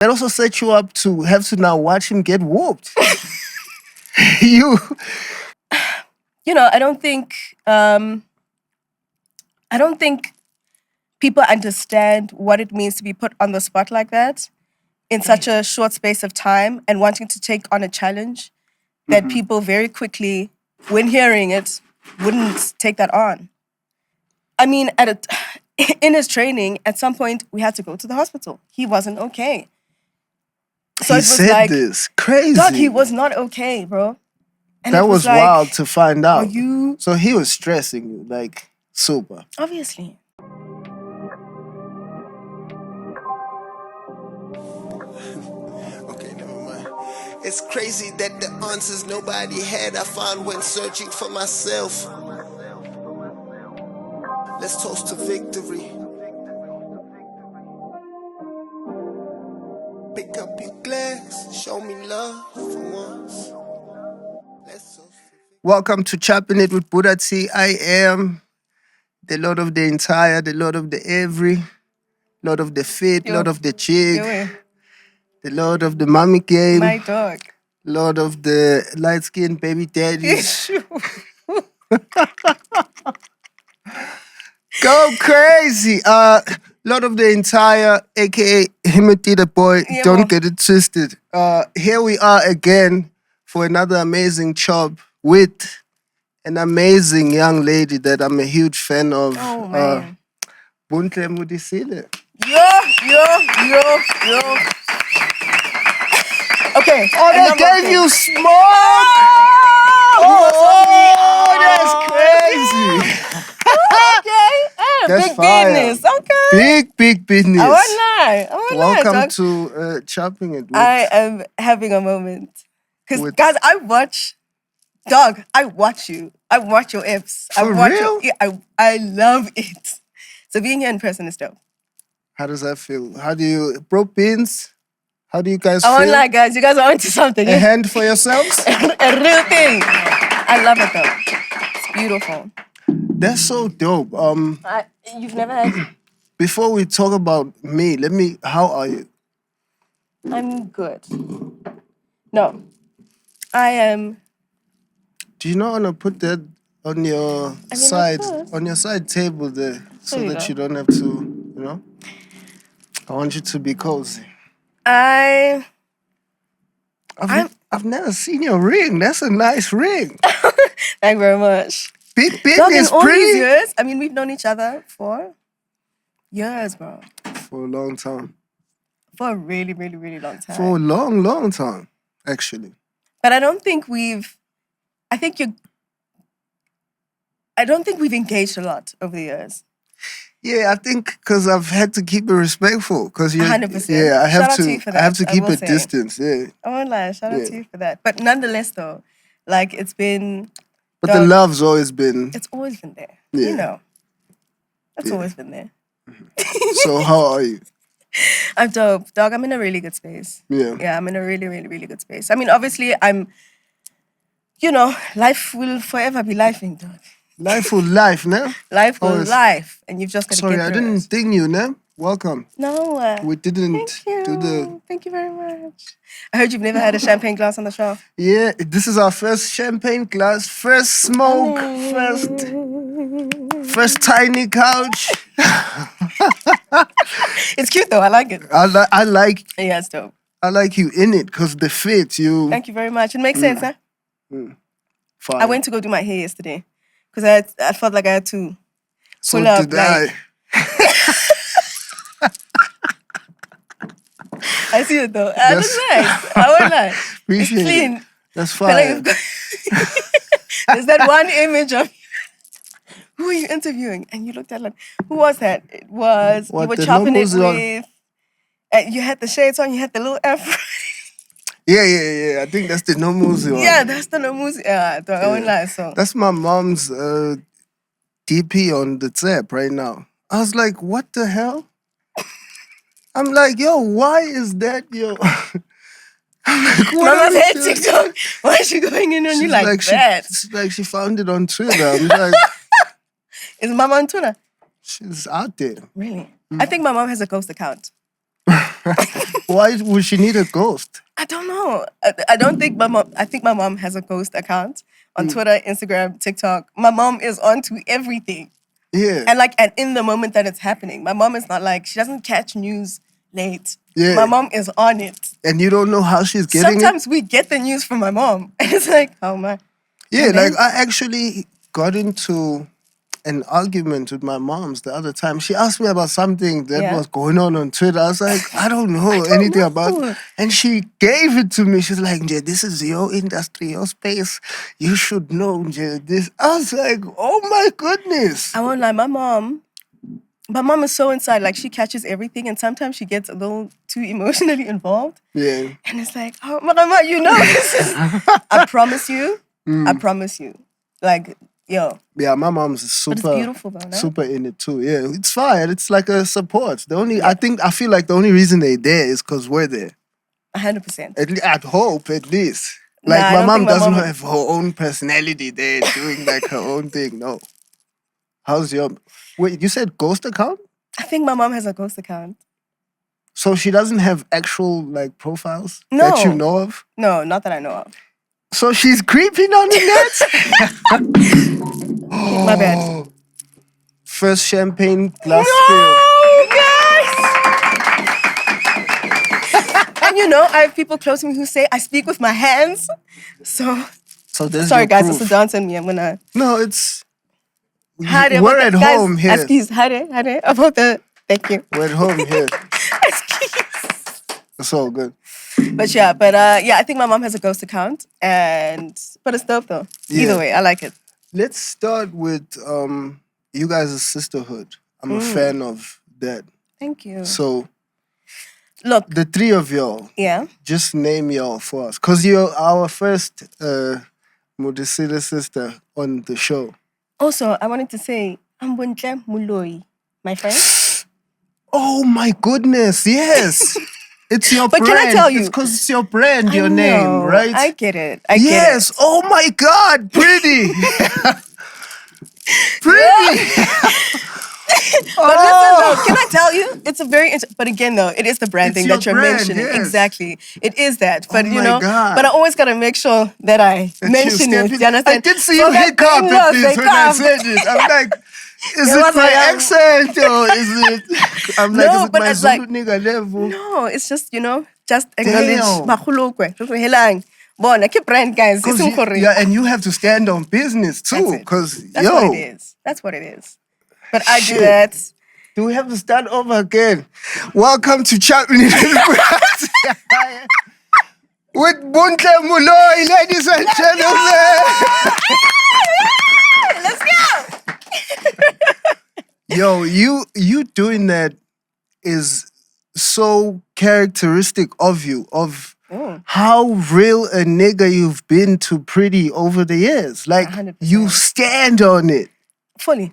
That also set you up to have to now watch him get whooped. You. I don't think people understand what it means to be put on the spot like that in such a short space of time and wanting to take on a challenge that people very quickly, when hearing it, wouldn't take that on. I mean, in his training, at some point, we had to go to the hospital. He wasn't okay. So He said this. Crazy. Dog, he was not okay, bro. And that was like, wild to find out. You... So he was stressing you, like, super. Obviously. Okay, never mind. It's crazy that the answers nobody had I found when searching for myself. Let's toast to victory. Pick up your glass, show me love for once. Let's toast. Welcome to Choppin It with Bhuda T. I am the Lord of the entire, the Lord of the every, Lord of the fit, Lord of the chick, the Lord of the mommy game, my dog, Lord of the light-skinned baby daddies. Go crazy. Lord of the entire, aka Himothy the boy. Yeah, don't get it twisted. Here we are again for another amazing chop with an amazing young lady that I'm a huge fan of. Oh, man. Bontle Modiselle. Yo. Okay. Oh, they gave you smoke. That's crazy. Okay. That's big fire. business. Okay. Big business. I won't lie. Welcome to Chopping It. I am having a moment. Because, guys, I watch you. I watch your eps. For real? I love it. So being here in person is dope. How does that feel? How do you, bro pins? How do you guys feel? I won't lie, guys. You guys are onto something. A hand for yourselves? A real thing. I love it, though. It's beautiful. That's so dope. You've never had... Before we talk about me, how are you? I'm good. No. I am... Do you not want to put that on your side table there so that you don't have to, I want you to be cozy. I've never seen your ring. That's a nice ring. Thank you very much. Big business, all these years, I mean, we've known each other for years, bro. For a long time. For a really, really, really long time. For a long, long time, actually. But I don't think we've engaged a lot over the years. Yeah, I think because I've had to keep it respectful. Because 100%. Yeah, I have to you for that. I have to keep a distance. Yeah. I won't lie. Shout out to you for that. But nonetheless, though, like it's been. But the love's always been. It's always been there. Yeah. You know. It's always been there. So how are you? I'm dope, dog. I'm in a really good space. Yeah, I'm in a really, really, really good space. I mean, obviously, life will forever be lifing, dog. Life will life, no? Life will life, and you've just got to get through it. Sorry, I didn't ding you, no? Welcome. No. We didn't do the... Thank you very much. I heard you've never had a champagne glass on the show. Yeah, this is our first champagne glass, first smoke, first tiny couch. It's cute though, I like it. I like... Yeah, it's dope. I like you in it, because the fit, you... Thank you very much. It makes sense, huh? Fine. I went to go do my hair yesterday, because I felt like I had to pull up. So did I. I see it though. That's nice. I won't lie. Appreciate it's clean. It. That's fine. There's that one image of who are you interviewing? And you looked at like, who was that? It was, you were chopping it with, you had the shades on, you had the little afro. Yeah. I think that's the no music one. Yeah, that's the no music. Yeah, I won't lie. So that's my mom's DP on the tap right now. I was like, what the hell? I'm like, yo, why is that, yo? I'm like, what Mama's head TikTok. Why is she going in on you like that? It's like she found it on Twitter. I'm like, is Mama on Twitter? She's out there. Really? I think my mom has a ghost account. Why would she need a ghost? I don't know. I don't think my mom. I think my mom has a ghost account on Twitter, Instagram, TikTok. My mom is onto everything. Yeah. And in the moment that it's happening, my mom is not like, she doesn't catch news late. Yeah. My mom is on it. And you don't know how she's getting Sometimes we get the news from my mom. And it's like, oh my. Yeah, And like then- I actually got into an argument with my mom's the other time. She asked me about something that was going on Twitter. I was like, I don't know anything about it. And she gave it to me. She's like, Nje, this is your industry, your space. You should know, Nje, this. I was like, oh my goodness. I won't lie, my mom is so inside. Like, she catches everything, and sometimes she gets a little too emotionally involved. Yeah. And it's like, oh, mama, you know, I promise you. I promise you. Like, yo. Yeah, my mom's But it's beautiful though, no? super in it too. Yeah, it's fine. It's like a support. I feel like the only reason they're there is because we're there. 100%. I'd hope, at least. Like, I my don't mom think my doesn't mom- have her own personality there doing like her own thing. No. How's your... Wait, you said ghost account? I think my mom has a ghost account. So she doesn't have actual like profiles No. that you know of? No, not that I know of. So she's creeping on the net? My bad. First champagne glass No, guys! And you know, I have people close to me who say I speak with my hands. So there's sorry your guys, proof. it's a dance on me. I'm gonna No, it's... Hare, We're at guys, home here. Excuse, Hare, about the... Thank you. We're at home here. Excuse. It's all good. But yeah, I think my mom has a ghost account, but it's dope though. Yeah. Either way, I like it. Let's start with you guys' Sisterhood. I'm a fan of that. Thank you. So, Look, the three of y'all, yeah. just name y'all for us. Because you're our first Modiselle sister on the show. Also, I wanted to say, I'm Bontle Modiselle, my friend. Oh my goodness, yes. It's your But brand. can I tell you- It's because it's your brand, your I name, know, right? I get it. Yes. Oh my God, pretty. Pretty. But listen though, can I tell you? It's a very, but again though, it is the brand It's thing your that you're brand, mentioning. yes. Exactly. It is that. But Oh you my know, God. but I always gotta make sure that I That mention you it. step in. You understand? I did see So you that hiccup they know at this they when I come. said it. I'm like, is There it was my like, accent or is it? I'm like, No, is it but my it's Zulu like- nigga level? No, it's just, you know, just acknowledge. Damn. Mahulokwe. Helang. Bona, keep brand guys. It's Yeah, and you have to stand on business too, because That's what it is. That's what it is. But I do Shit. that. Do we have to start over again? Welcome to Choppin It with Bontle Modiselle, ladies and gentlemen. Let's go. Yo, you doing that is so characteristic of you, of how real a nigga you've been to Pretty over the years. Like, 100%. you stand on it. Fully.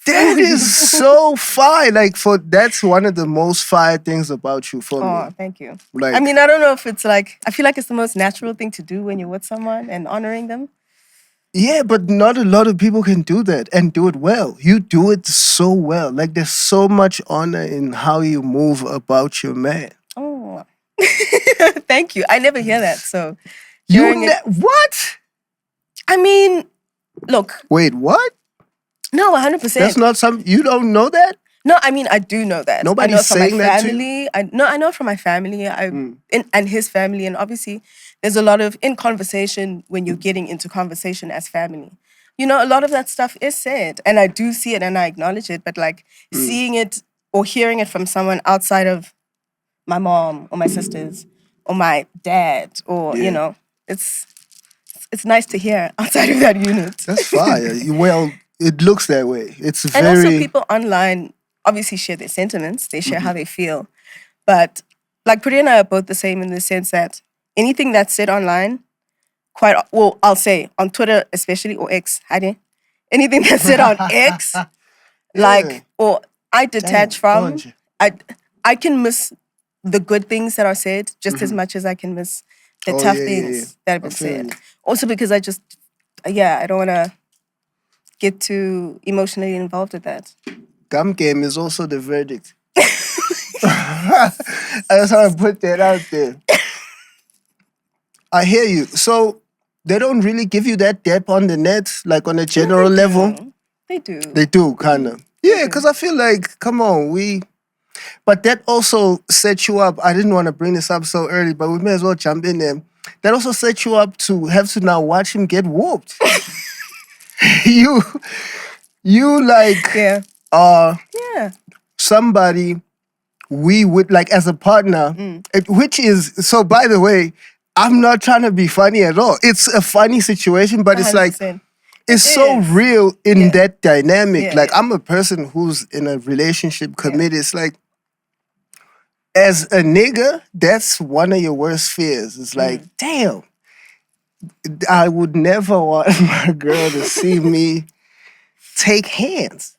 That is so fire. Like, that's one of the most fire things about you for Oh, me. thank you. Like- I mean, I don't know if it's like, I feel like it's the most natural thing to do when you're with someone and honoring them. Yeah, but not a lot of people can do that and do it well. You do it so well. Like, there's so much honor in how you move about your man. Oh, thank you. I never hear that. So, You hearing it- what? I mean, look, Wait, what? no, 100%. That's not you don't know that? No, I mean, I do know that. Nobody's I know it from saying my that to family. I know it from my family. And his family. And obviously, there's a lot of, in conversation, when you're getting into conversation as family, you know, a lot of that stuff is said. And I do see it and I acknowledge it. But like seeing it or hearing it from someone outside of my mom or my sisters or my dad or, you know, it's nice to hear outside of that unit. That's fire. Well, it looks that way. It's And also very... people online obviously share their sentiments. They share how they feel. But like Priya and I are both the same in the sense that anything that's said online, I'll say on Twitter especially, or X, anything that's said on X, like, or I detach from, I can miss the good things that are said just as much as I can miss the tough things that have been said. Also because I don't want to get too emotionally involved with that. Gum game is also the verdict. I just want to put that out there. I hear you. So they don't really give you that depth on the net, like on a general level. They do. They do, kind of. Yeah, because I feel like, come on, But that also sets you up. I didn't want to bring this up so early, but we may as well jump in there. That also sets you up to have to now watch him get whooped. you like Yeah. Yeah. Somebody we would like as a partner, which is so. By the way, I'm not trying to be funny at all. It's a funny situation, but it's like 100%. it's so is. real in that dynamic. Yeah, Like yeah. I'm a person who's in a relationship committed. It's like as a nigga, that's one of your worst fears. It's like, damn, I would never want my girl to see me take hands.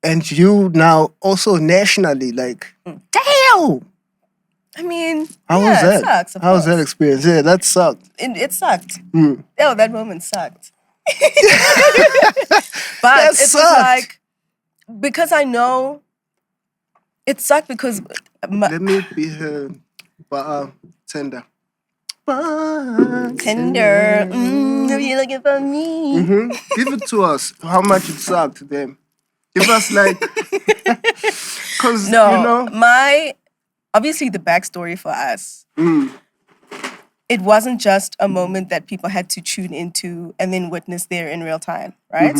And you now also nationally, like, damn. I mean, How was that? It sucks, of How was that course. experience? Yeah, that sucked. It sucked. Oh, that moment sucked. But That it was sucked. like, because I know, it sucked because Let me be her tender. tender. Are you looking for me? Give it to us. How much it sucked then. Give us like, because No, you know. obviously the backstory for us. It wasn't just a moment that people had to tune into and then witness there in real time, right?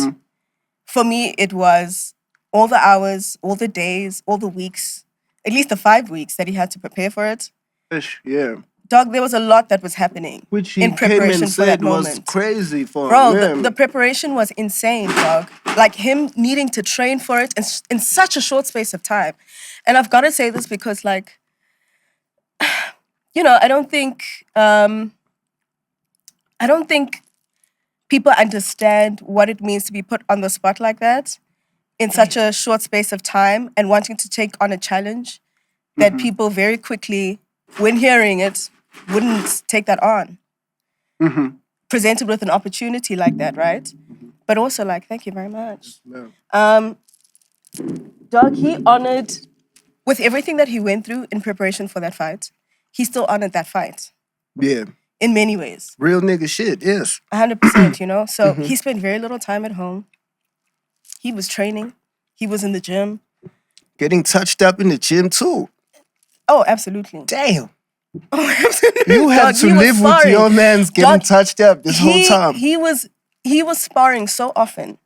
For me, it was all the hours, all the days, all the weeks, at least the 5 weeks that he had to prepare for it. Yeah. Dog, there was a lot that was happening Which he in preparation came and for that said was moment. crazy for Bro, him. the preparation was insane, dog. Like him needing to train for it in such a short space of time. And I've got to say this because, like, you know, I don't think people understand what it means to be put on the spot like that in such a short space of time and wanting to take on a challenge that people very quickly, when hearing it, wouldn't take that on. Presented with an opportunity like that, right? But also like, thank you very much. Doug, he honored, with everything that he went through in preparation for that fight, he still honored that fight. Yeah. In many ways. Real nigga shit, yes. 100%, you know? So he spent very little time at home. He was training. He was in the gym. Getting touched up in the gym too. Oh, absolutely. Damn. Oh, absolutely. You have Dog, to he was live with sparring. your man's getting Dog, touched up this whole time. He was sparring so often.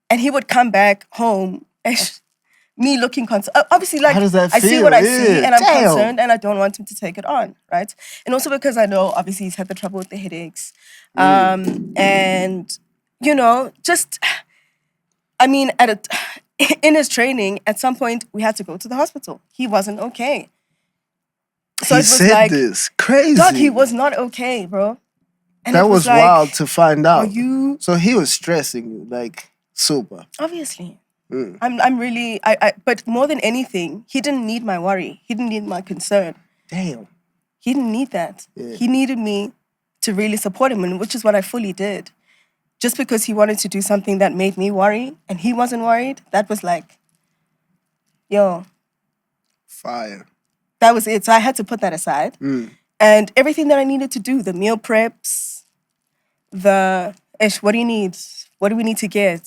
And he would come back home and me looking concerned. Obviously, like, How does that I see feel? what I Yeah. see and I'm Damn. concerned and I don't want him to take it on, right? And also because I know, obviously, he's had the trouble with the headaches. And, you know, just, I mean, in his training, at some point, we had to go to the hospital. He wasn't okay. So He it was said like, this. Crazy. Dog, he was not okay, bro. And that it was like, wild to find out. you... So he was stressing you, like, super. Obviously. I'm really, but more than anything, he didn't need my worry. He didn't need my concern. Damn. He didn't need that. Yeah. He needed me to really support him, and which is what I fully did. Just because he wanted to do something that made me worry and he wasn't worried, that was like, yo. Fire. That was it. So I had to put that aside. And everything that I needed to do, the meal preps, what do you need? What do we need to get?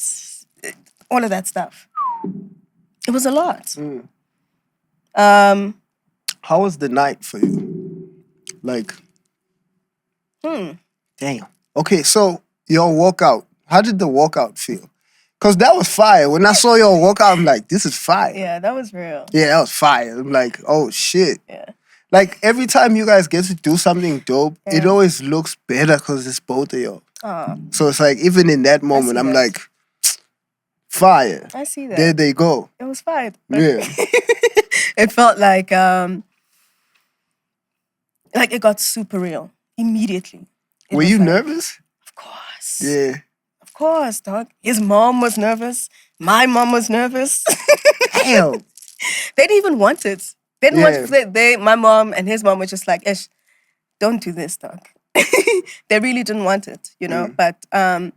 All of that stuff. It was a lot. How was the night for you? Like, damn. Okay, so your walkout. How did the walkout feel? Because that was fire. When I saw your walkout, I'm like, this is fire. Yeah, that was real. Yeah, that was fire. I'm like, oh shit. Yeah. Like every time you guys get to do something dope, it always looks better because it's both of y'all. So it's like, even in that moment, I'm that. like, fire. I see that. There they go. It was fine. Yeah. It felt like it got super real immediately. Were you nervous? Of course. Yeah. Of course, dog. His mom was nervous. My mom was nervous. Damn. They didn't even want it. They didn't want my mom and his mom were just like, Ish, don't do this, dog. They really didn't want it, you know? But on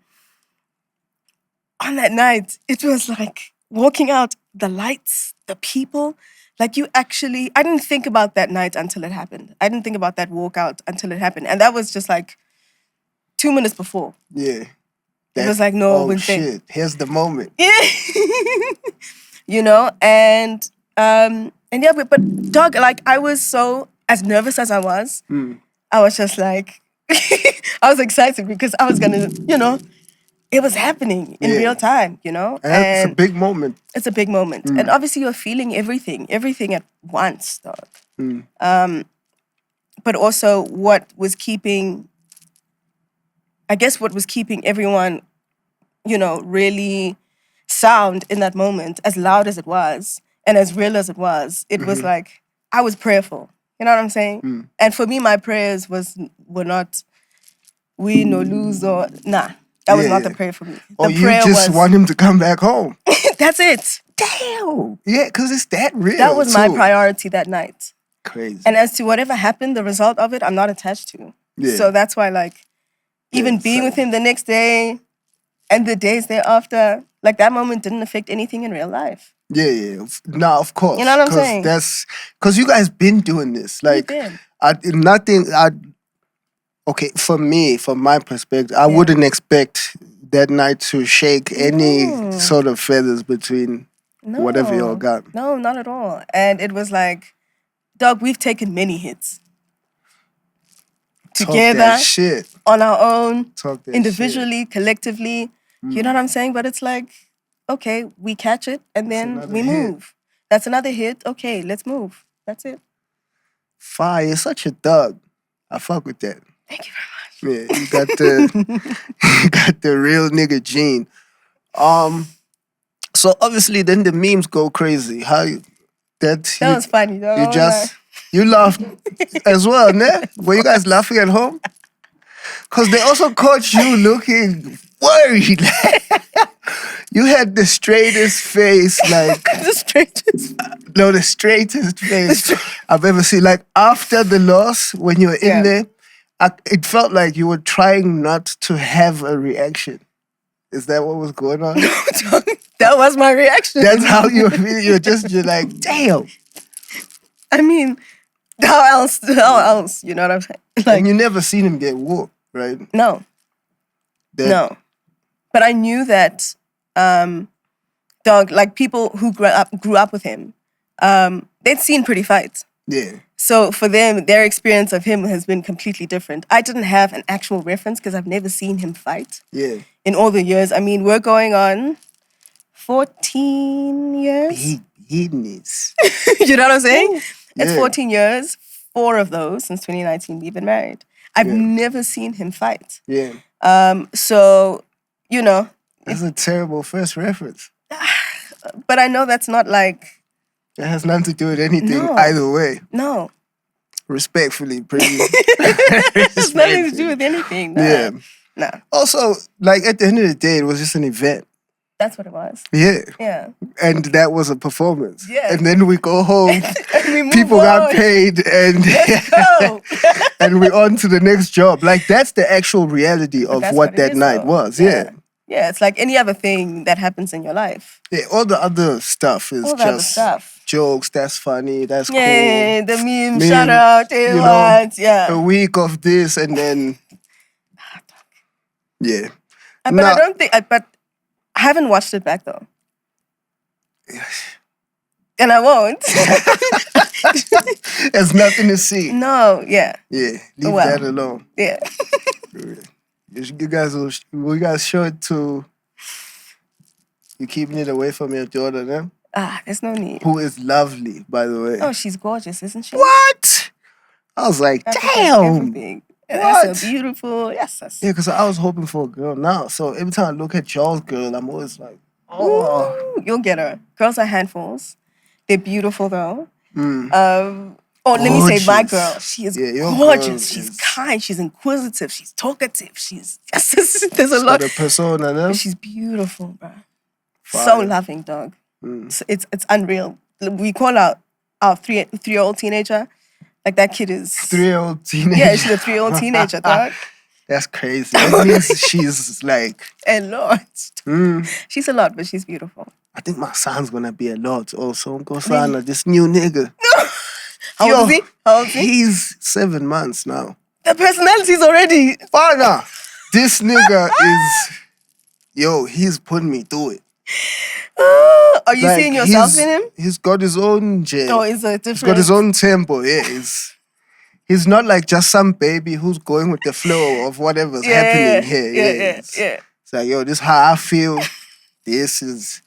that night, it was like walking out, the lights, the people, Like you actually, I didn't think about that night until it happened. I didn't think about that walkout until it happened. And that was just like 2 minutes before. Yeah. It was like, no, oh when shit, here's the moment. Yeah. You know, and yeah, but dog, like I was so as nervous as I was, I was just like I was excited because I was gonna, you know, it was happening in Yeah. real time, you know? And it's a big moment. It's a big moment. And obviously you're feeling everything at once, dog. But also what was keeping everyone, you know, really sound in that moment, as loud as it was and as real as it was, it was like I was prayerful. You know what I'm saying? And for me, my prayers were not win or lose or nah. That was not the prayer for me. Or The you prayer just was want him to come back home. that's it. Damn. Yeah, because it's that real. That was my too. priority that night. Crazy. And as to whatever happened, the result of it, I'm not attached to. Yeah. So that's why, like, even being with him the next day and the days thereafter, like that moment didn't affect anything in real life. Yeah. No, of course. You know what I'm saying? Because you guys been doing this. Like, been. Okay, for me, from my perspective, I wouldn't expect that night to shake any sort of feathers between whatever y'all got. No, not at all. And it was like, dog, we've taken many hits. Together, Talk that shit. on our own, Talk that individually, collectively. You know what I'm saying? But it's like, okay, we catch it and then we move. That's another hit. Okay, let's move. That's it. Fire, you're such a thug. I fuck with that. Thank you very much. Yeah, you got the real nigga gene. So obviously then the memes go crazy. That was funny though. You laughed as well, ne? Were you guys laughing at home? Because they also caught you looking worried. You had the straightest face, like the straightest. No, the straightest face I've ever seen. Like after the loss, when you were in there, it felt like you were trying not to have a reaction. Is that what was going on? That was my reaction. That's how you were feeling. You're like, damn. I mean, how else? You know what I'm saying? Like, and you never seen him get whooped, right? No. No. But I knew that, dog, like people who grew up with him, they'd seen pretty fights. Yeah. So for them, their experience of him has been completely different. I didn't have an actual reference because I've never seen him fight. Yeah. In all the years. I mean, we're going on 14 years. Goodness. You know what I'm saying? It's Yeah. 14 years. 4 of those since 2019 we've been married. I've never seen him fight. Yeah. So, you know. That's a terrible first reference. But I know that's not like... It has nothing to do with anything either way. No. Respectfully, pretty. It has nothing to do with anything. No. Yeah. No. Also, like at the end of the day, it was just an event. That's what it was. Yeah. Yeah. And that was a performance. Yeah. And then we go home. And we move people on. got paid and Let's go. and we're on to the next job. Like that's the actual reality of what that night was. Yeah. Yeah, it's like any other thing that happens in your life. Yeah, all the other stuff is just jokes. That's funny. That's cool. Yeah, the meme, shout out, a week of this and then yeah. But I don't think. But I haven't watched it back though, and I won't. There's nothing to see. No. Yeah. Yeah. Leave that alone. Yeah. You guys show it to. You keeping it away from your daughter, then? There's no need. Who is lovely, by the way. Oh, she's gorgeous, isn't she? What? I was like, damn. That's so beautiful. Yes. Yeah, because I was hoping for a girl now. So every time I look at y'all's girl, I'm always like, oh. Ooh, you'll get her. Girls are handfuls. They're beautiful, though. Let me say my girl. She is gorgeous. She's kind. She's inquisitive. She's talkative. There's a lot. Got a persona, no? She's beautiful, bro. So loving, dog. It's unreal. We call our 3-year-old teenager. Like that kid is 3-year-old teenager. Yeah, she's a 3-year-old teenager, dog. That's crazy. That means she's like a lot. She's a lot, but she's beautiful. I think my son's gonna be a lot also. Nkosana, this new nigga. How old is he? How old is he? He's 7 months now. The personalities already. Father, this nigga is, he's putting me through it. Are you seeing yourself in him? He's got his own jam. Oh, it's a different. He's got his own tempo. Yeah, he's not like just some baby who's going with the flow of whatever's happening here. Yeah. It's like, this is how I feel. This is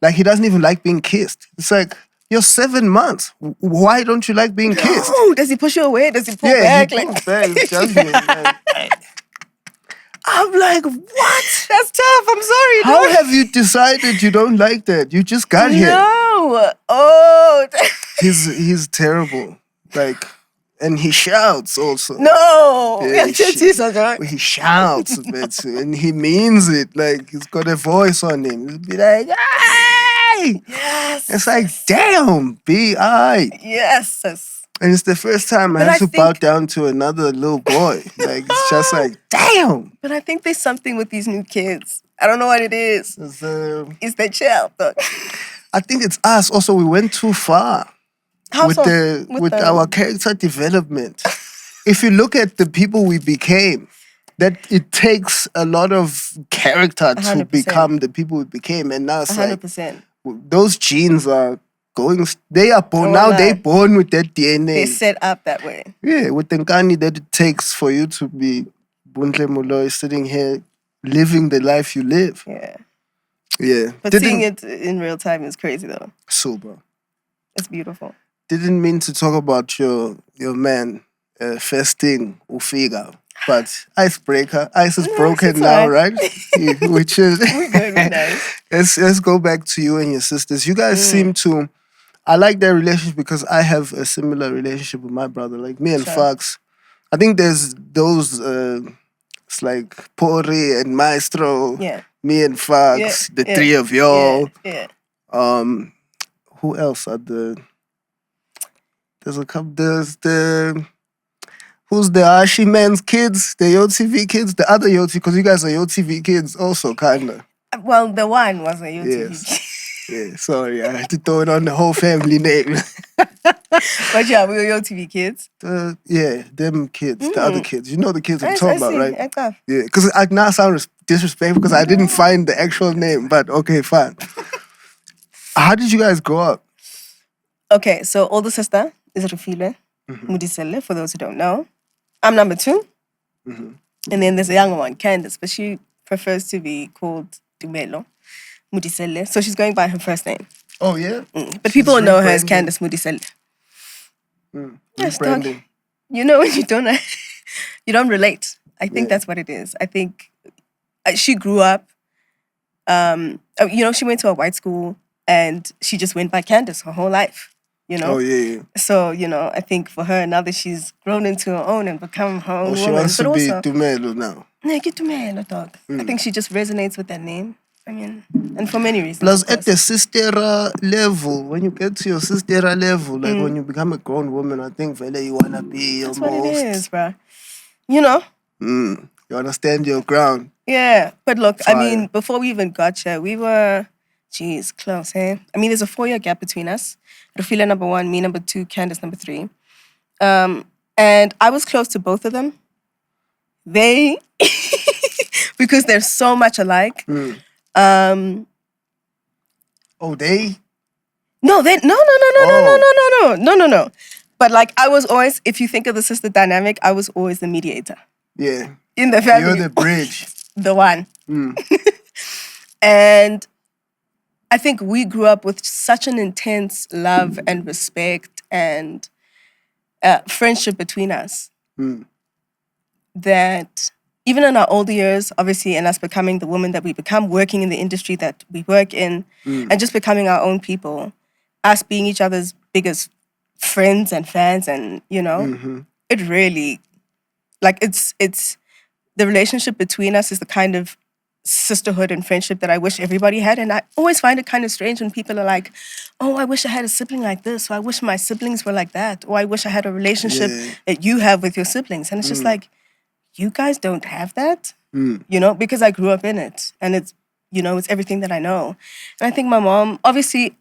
like, he doesn't even like being kissed. It's like, you're 7 months. Why don't you like being kissed? Oh, does he push you away? Does he pull back? He pulls back. It's just I'm like, what? That's tough. I'm sorry. How have you decided you don't like that? You just got here. No. Oh. He's terrible. Like, and he shouts also. No. Yeah, he he shouts a bit and he means it. Like, he's got a voice on him. He'll be like, hey! Yes. It's like, damn, B.I. Yes. And it's the first time I have to bow down to another little boy. Like, it's just like, damn. But I think there's something with these new kids. I don't know what it is. It's the chill. I think it's us. Also, we went too far with our character development. If you look at the people we became, that it takes a lot of character to 100%. become the people we became. And now it's 100%. like, those genes are they are born now. They're born with that DNA. They're set up that way. Yeah, with the nkani that it takes for you to be Bontle Modiselle, sitting here living the life you live. Yeah. But seeing it in real time is crazy though. Super. It's beautiful. Didn't mean to talk about your man first thing, Ufiga. But icebreaker. Ice is broken now, right? Which is we're good, we're nice. Let's go back to you and your sisters. You guys seem to, I like their relationship because I have a similar relationship with my brother. Like me and Fox. I think there's those it's like Pori and Maestro. Yeah. Me and Fox, the three of y'all. Yeah. Who else are there's a couple, who's the Ashi man's kids? The YoTV kids? The other YoTV, because you guys are YoTV kids also, kinda. Well, the one was a YoTV kid. Yeah, sorry, I had to throw it on the whole family name. But yeah, we were YoTV kids. Them kids, the other kids. You know the kids I'm talking about, right? Yeah, because I now sound disrespectful because I didn't find the actual name, but okay, fine. How did you guys grow up? Okay, so older sister is Rufile Modiselle, for those who don't know. I'm number 2. And then there's a younger one, Candace, but she prefers to be called Dumelo Modiselle. So she's going by her first name. Oh, yeah? But people will know her as Candace Modiselle. Yes, dog. You know when you don't relate. I think that's what it is. I think she grew up, she went to a white school and she just went by Candace her whole life. Oh, yeah. So, I think for her, now that she's grown into her own and become her own woman. She wants to be Dumelo now. Yeah, get Dumelo, dog. I think she just resonates with that name. I mean, and for many reasons. Plus, at the sister level, when you get to your sister level, like when you become a grown woman, I think, Vele, you want to be That's almost... what it is, bruh. You know? You understand your ground. Yeah, but look, Fire. I mean, before we even got here, we were... Jeez, close, eh? I mean, there's a 4-year gap between us. Rufila number 1, me number 2, Candace number 3. And I was close to both of them. They, because they're so much alike. Oh, they? No. But like, I was always, if you think of the sister dynamic, I was always the mediator. Yeah. In the family. You're the bridge. The one. And I think we grew up with such an intense love and respect and friendship between us that even in our older years, obviously, and us becoming the woman that we become, working in the industry that we work in, and just becoming our own people, us being each other's biggest friends and fans, and, it really, like, it's the relationship between us is the kind of sisterhood and friendship that I wish everybody had. And I always find it kind of strange when people are like, oh, I wish I had a sibling like this, or I wish my siblings were like that, or I wish I had a relationship that you have with your siblings. And it's just like, you guys don't have that, because I grew up in it. And it's everything that I know. And I think my mom, obviously,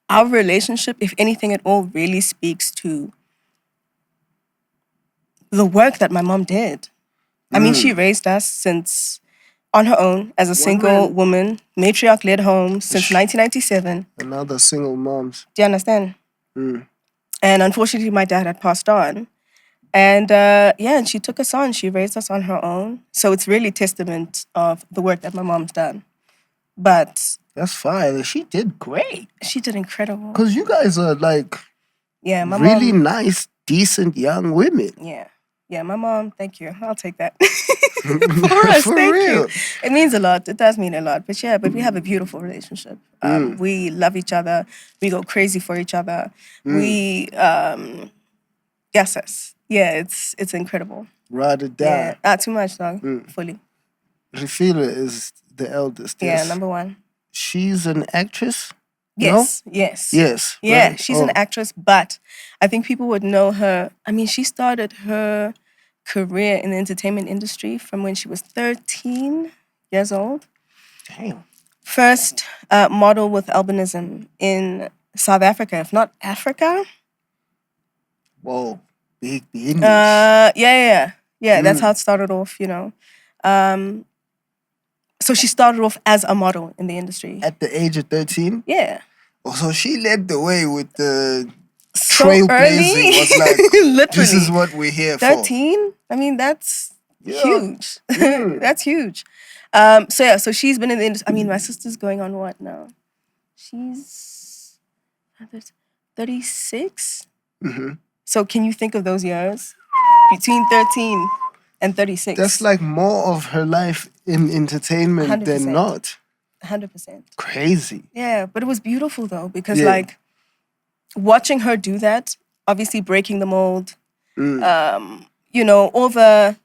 our relationship, if anything at all, really speaks to the work that my mom did. I mean, she raised us since on her own as a single woman, matriarch-led home since 1997. Another single moms. Do you understand? And unfortunately, my dad had passed on. And and she took us on. She raised us on her own. So it's really testament of the work that my mom's done. But that's fine. She did great. She did incredible. Because you guys are like my really mom, nice, decent young women. Yeah, my mom, thank you. I'll take that. For us, thank you. It means a lot. It does mean a lot. But we have a beautiful relationship. We love each other. We go crazy for each other. We, yes. Yeah, it's incredible. Ride or die. Yeah, not too much, dog. Fully. Rafila is the eldest. Yeah, number one. She's an actress? Yes, no? yes. Yes. Yeah, right. She's an actress, but I think people would know her. I mean, she started her career in the entertainment industry from when she was 13 years old. Damn. First model with albinism in South Africa, if not Africa. Whoa, big English. Yeah. That's how it started off, So she started off as a model in the industry. At the age of 13? Yeah. Oh, so she led the way with the trailblazing. Was like, literally. This is what we're here 13? for. 13? I mean, that's huge. That's huge. So she's been in the industry. I mean, my sister's going on what now? She's 36? So can you think of those years? Between 13 and 36. That's like more of her life in entertainment 100%. Than not. 100%. Crazy. Yeah, but it was beautiful though, because like watching her do that, obviously breaking the mold, all the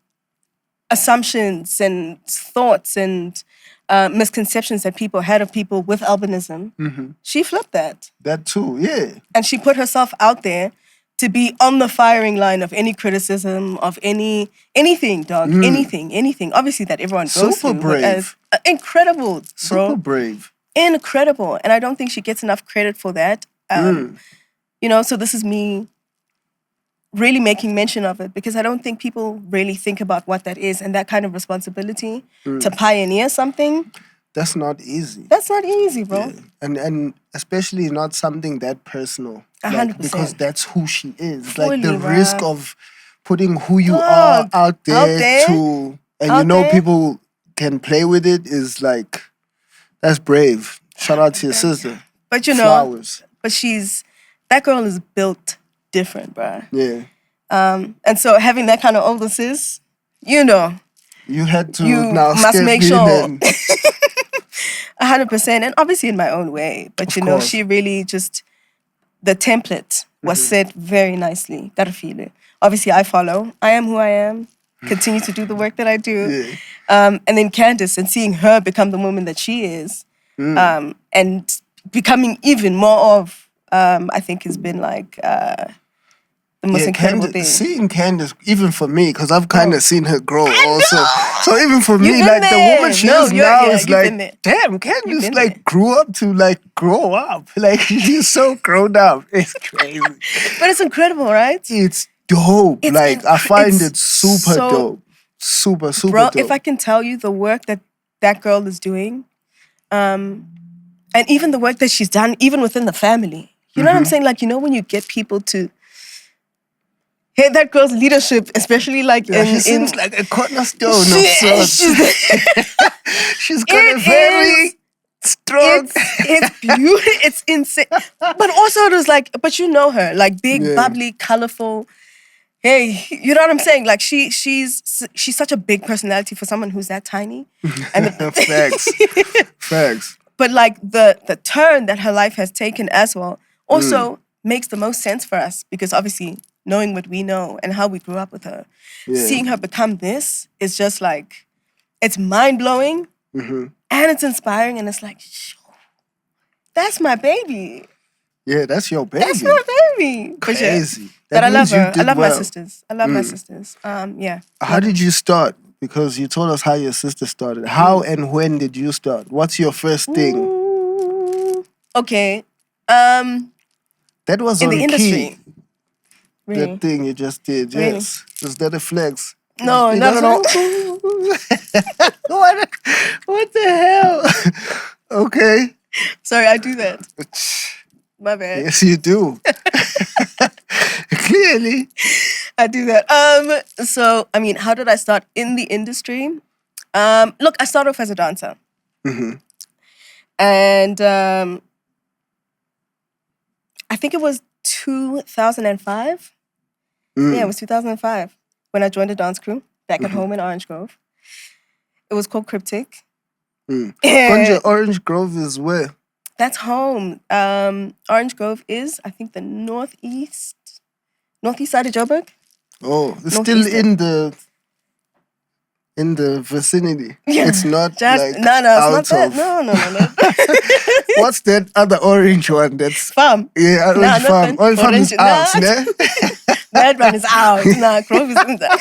assumptions and thoughts and misconceptions that people had of people with albinism, she flipped that. That too, yeah. And she put herself out there to be on the firing line of any criticism, of anything, dog, anything. Obviously that everyone goes through. Super brave. Incredible, bro. Super brave. Incredible. And I don't think she gets enough credit for that. So this is me really making mention of it because I don't think people really think about what that is and that kind of responsibility to pioneer something. That's not easy. That's not easy, bro. Yeah. And especially not something that personal. 100%. Because that's who she is. Fully, like the bro. risk of putting who you are out there to... And people can play with it is like... That's brave. Shout out to your sister. But Flowers. But that girl is built different, bro. Yeah. And so having that kind of older sis, you had to you now must make sure 100%, and obviously in my own way. But she really just the template was set very nicely. Gotta feel it. Obviously, I follow. I am who I am. Continue to do the work that I do. Yeah. And then Candace, and seeing her become the woman that she is, and becoming even more of, I think has been like the most incredible thing. Seeing Candace, even for me, because I've kind of seen her grow also. So even for me, like the woman she is now is like, damn, Candace like grew up to like grow up. Like she's so grown up. It's crazy. But it's incredible, right? It's dope. I find it super dope. Super dope. If I can tell you the work that girl is doing, and even the work that she's done, even within the family. You know what I'm saying? Like, when you get people to hate that girl's leadership, especially like she seems like a cornerstone of sorts. She's got a very strong... It's beautiful. It's insane. But also it was like, but you know her, like big, bubbly, colorful. Hey, you know what I'm saying? Like she's such a big personality for someone who's that tiny. And Facts. But like the turn that her life has taken as well also makes the most sense for us because obviously knowing what we know and how we grew up with her, seeing her become this is just like, it's mind-blowing and it's inspiring and it's like, that's my baby. Yeah, that's your baby. That's my baby. Crazy. But I love her. I love my sisters. I love my sisters. Yeah. How did you start because you told us how your sister started. How and when did you start? What's your first thing? Ooh. Okay. That was In on the industry. key. Really? That thing you just did, Really? yes. Is that a flex? No, You not at all. what the hell? Okay. Sorry, I do that. My bad. Yes, you do. Clearly. I do that. So I mean, how did I start in the industry? Look, I started off as a dancer. And I think it was 2005. Yeah, it was 2005 when I joined a dance crew back at home in Orange Grove. It was called Cryptic. Orange Grove is where? That's home. Orange Grove is, I think, the northeast side of Joburg. Oh, it's still Northeastern. in the vicinity. Yeah. It's not like no, it's out not that. of. No. What's that other orange one? That's Farm. yeah, Nah, Orange Farm. nothing. Orange Farm is out, ne? That one is out. Nah, Grove is in there.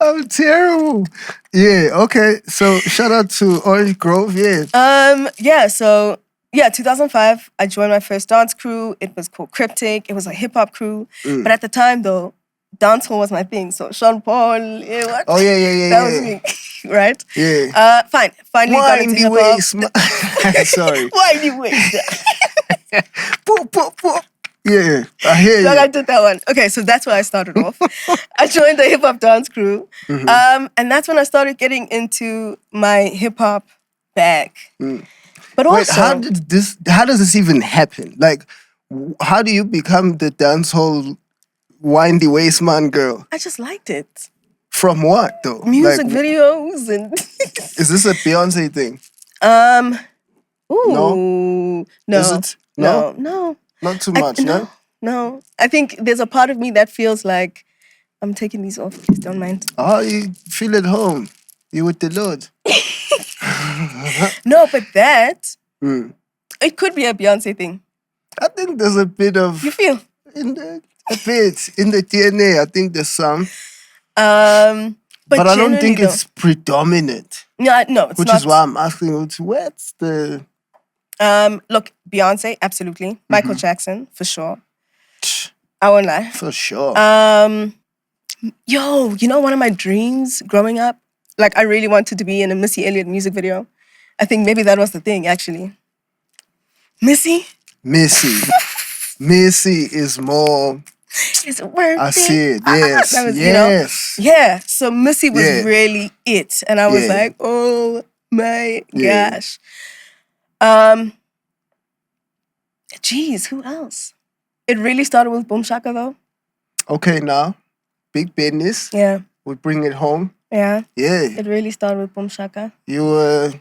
I'm terrible. Yeah, okay. So shout out to Orange Grove, yeah. Yeah, so 2005, I joined my first dance crew. It was called Cryptic. It was a hip hop crew. But at the time though, dancehall was my thing. So Sean Paul, what? Oh yeah. That was me. Right? Yeah. Fine. Finally got into Windy hip hop. ways. Sorry. Windy ways. Poop. Yeah, I hear you. Like I did that one. Okay, so that's where I started off. I joined the hip hop dance crew. And that's when I started getting into my hip hop bag. But Wait, also, how does this even happen? Like, how do you become the dancehall windy waist man girl? I just liked it. From what though? Music Like, videos and is this a Beyonce thing? Ooh. No. Is it? No? No. Not too much, no? No. I think there's a part of me that feels like I'm taking these off. Please don't mind. Oh, you feel at home. You with the Lord. No, but that it could be a Beyonce thing. I think there's a bit of You feel? in the DNA. I think there's some. But I don't think generally, it's predominant. No, it's Which not. is why I'm asking you, what's the... Look, Beyonce, absolutely. Michael Jackson, for sure. I won't lie. For sure. Yo, you know one of my dreams growing up? Like, I really wanted to be in a Missy Elliott music video. I think maybe that was the thing, actually. Missy is more... It's worth I see it, yes. That was, yes. Yeah, so Missy was really it. And I was like, oh my gosh. Geez, who else? It really started with Boom Shaka though. Okay, now, big business. Yeah. We bring it home. Yeah. Yeah. It really started with Boom Shaka. You were...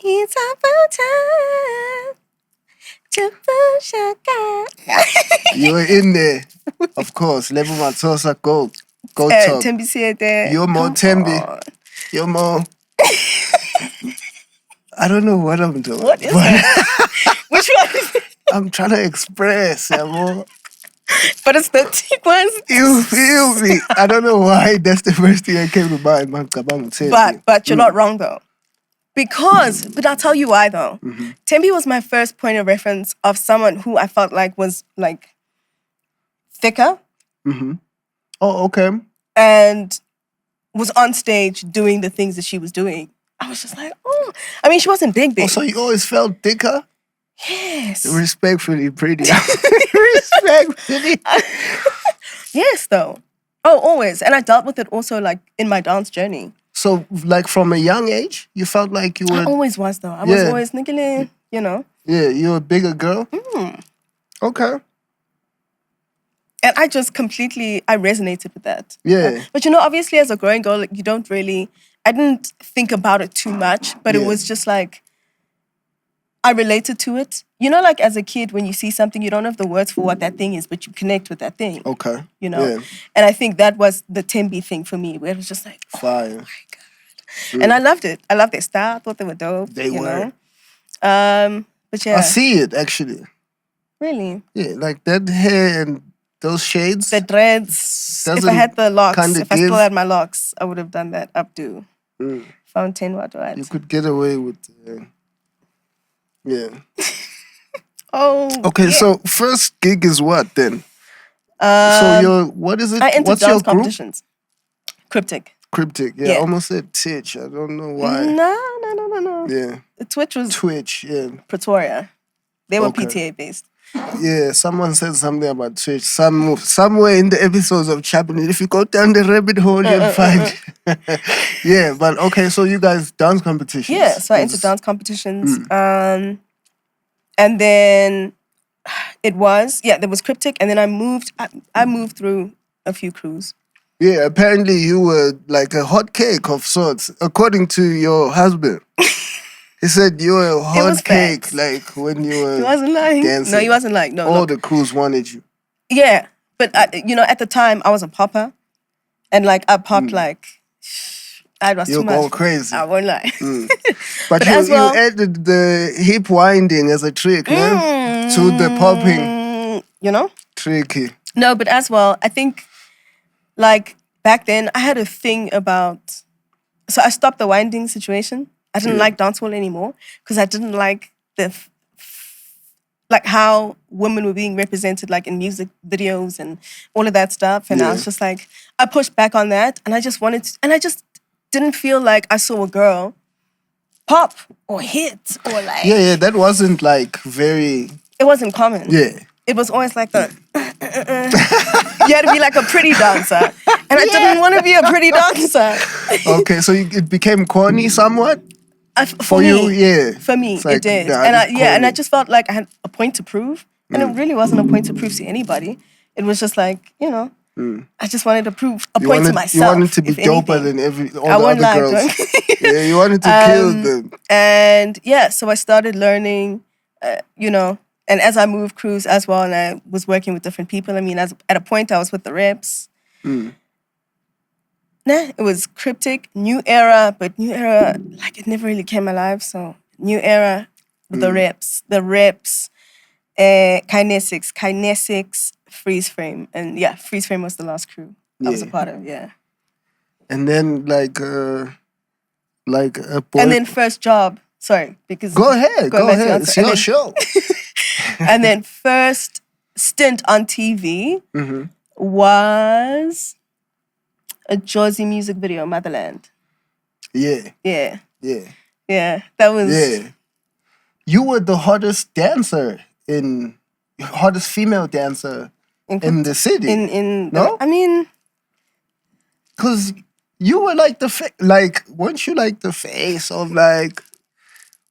It's about time to Boom Shaka. You were in there. Of course. Level Matosa, go talk. Tembi said that. You're more Tembi. You're more... I don't know what I'm doing. What is that? Which one is it? I'm trying to express, more. But it's the thick ones. You feel me? I don't know why that's the first thing that came to mind, man. But you're not wrong though. But I'll tell you why though. Tembi was my first point of reference of someone who I felt like was like thicker. Oh, okay. And was on stage doing the things that she was doing. I was just like, oh. I mean, she wasn't big. Oh, so you always felt thicker? Yes. Respectfully pretty. Respectfully. Yes, though. Oh, always. And I dealt with it also like in my dance journey. So, like from a young age, you felt like you were... I always was, though. I was always niggling, you know. Yeah, you're a bigger girl? Okay. And I just I resonated with that. Yeah. But you know, obviously as a growing girl, like, I didn't think about it too much, but it was just like, I related to it. You know, like as a kid, when you see something, you don't have the words for what that thing is, but you connect with that thing. Okay. You know? Yeah. And I think that was the Tembi thing for me, where it was just like, fire. Oh my God. And I loved it. I loved their style. I thought they were dope. They were. But yeah. I see it, actually. Really? Yeah, like that hair and those shades. The dreads. If I Doesn't had the locks, kinda if I still give- had my locks, I would have done that updo. Fountain, what? You could get away with, yeah. Oh, Okay, yeah. so first gig is what then? So what is it? I entered What's your dance group? competitions. Cryptic. Cryptic. Yeah, Yeah. I almost said Titch. I don't know why. No. Yeah. The Twitch was Twitch. Yeah. Pretoria. They were Okay. PTA based. Yeah, someone said something about Twitch. Somewhere in the episodes of Choppin It. If you go down the rabbit hole, you'll find. Yeah, but okay, so you guys dance competitions. Yeah, so I entered dance competitions. And then there was Cryptic, and then I moved through a few crews. Yeah, apparently you were like a hot cake of sorts, according to your husband. He said you were a hot cake, facts. like when you were He wasn't lying. dancing. No, he wasn't lying. No, All look. the crews wanted you. Yeah, but at the time I was a popper, and like I popped like I was You're too much. going crazy. I won't lie. But as you well- added the hip winding as a trick, no? To the popping tricky. No, but as well, I think like back then I had a thing about. So I stopped the winding situation. I didn't like dancehall anymore because I didn't like like how women were being represented like in music videos and all of that stuff. And I was just like, I pushed back on that, and I just didn't feel like I saw a girl pop or hit or like. Yeah, that wasn't like very. It wasn't common. Yeah. It was always like the. You had to be like a pretty dancer, and I didn't want to be a pretty dancer. Okay, so it became corny somewhat. For me, you, yeah. For me, It's like, it did. nah, And it's and I corny. just felt like I had a point to prove. And it really wasn't a point to prove to anybody. It was just like, I just wanted to prove a point to myself. You wanted to be if doper anything. than all I the won't other lie, girls. don't- Yeah, you wanted to kill them. And so I started learning, and as I moved crews as well, and I was working with different people. I mean, at a point I was with the reps. It was Cryptic, New Era, but New Era, like it never really came alive. So New Era with the reps, Kinesics, Freeze Frame. And Freeze Frame was the last crew I was a part of, And then like a boy. And then first job, sorry, because... Go ahead. It's your show. And then first stint on TV was a Josie music video, Motherland. Yeah. Yeah. Yeah. Yeah. That was... Yeah. You were the hottest female dancer in the city. No? I mean... Because you were like weren't you like the face of like...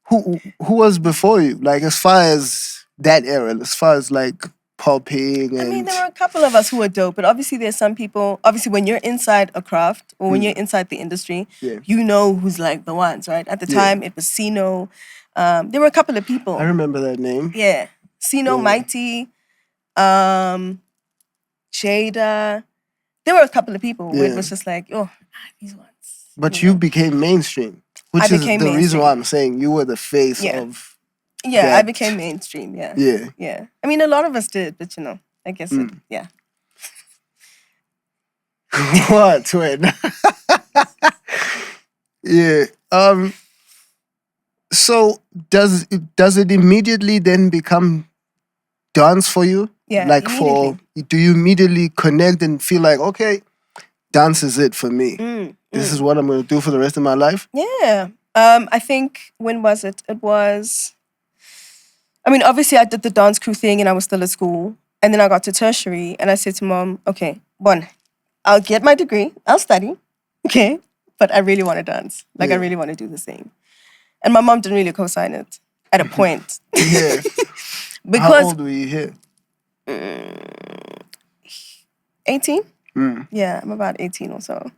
Who was before you? Like as far as that era, as far as like popping and... I mean, there were a couple of us who were dope, but obviously there's some people, obviously when you're inside a craft or when you're inside the industry, you know who's like the ones, right? At the time, it was Sino. There were a couple of people. I remember that name. Yeah. Sino, Mighty, Jada. There were a couple of people where it was just like, these ones. But you became mainstream, which is the reason why I'm saying you were the face of... Yeah, I became mainstream, Yeah. Yeah. I mean, a lot of us did, but I guess What? Wait. Yeah. So does it immediately then become dance for you? Yeah. Like do you immediately connect and feel like, okay, dance is it for me? This is what I'm going to do for the rest of my life? Yeah. I think, when was it? It was... I mean, obviously I did the dance crew thing and I was still at school. And then I got to tertiary and I said to mom, okay, I'll get my degree, I'll study, okay? But I really want to dance. Like I really want to do this thing. And my mom didn't really co-sign it at a point. Yeah. Because... How old were you here? 18? Yeah, I'm about 18 or so.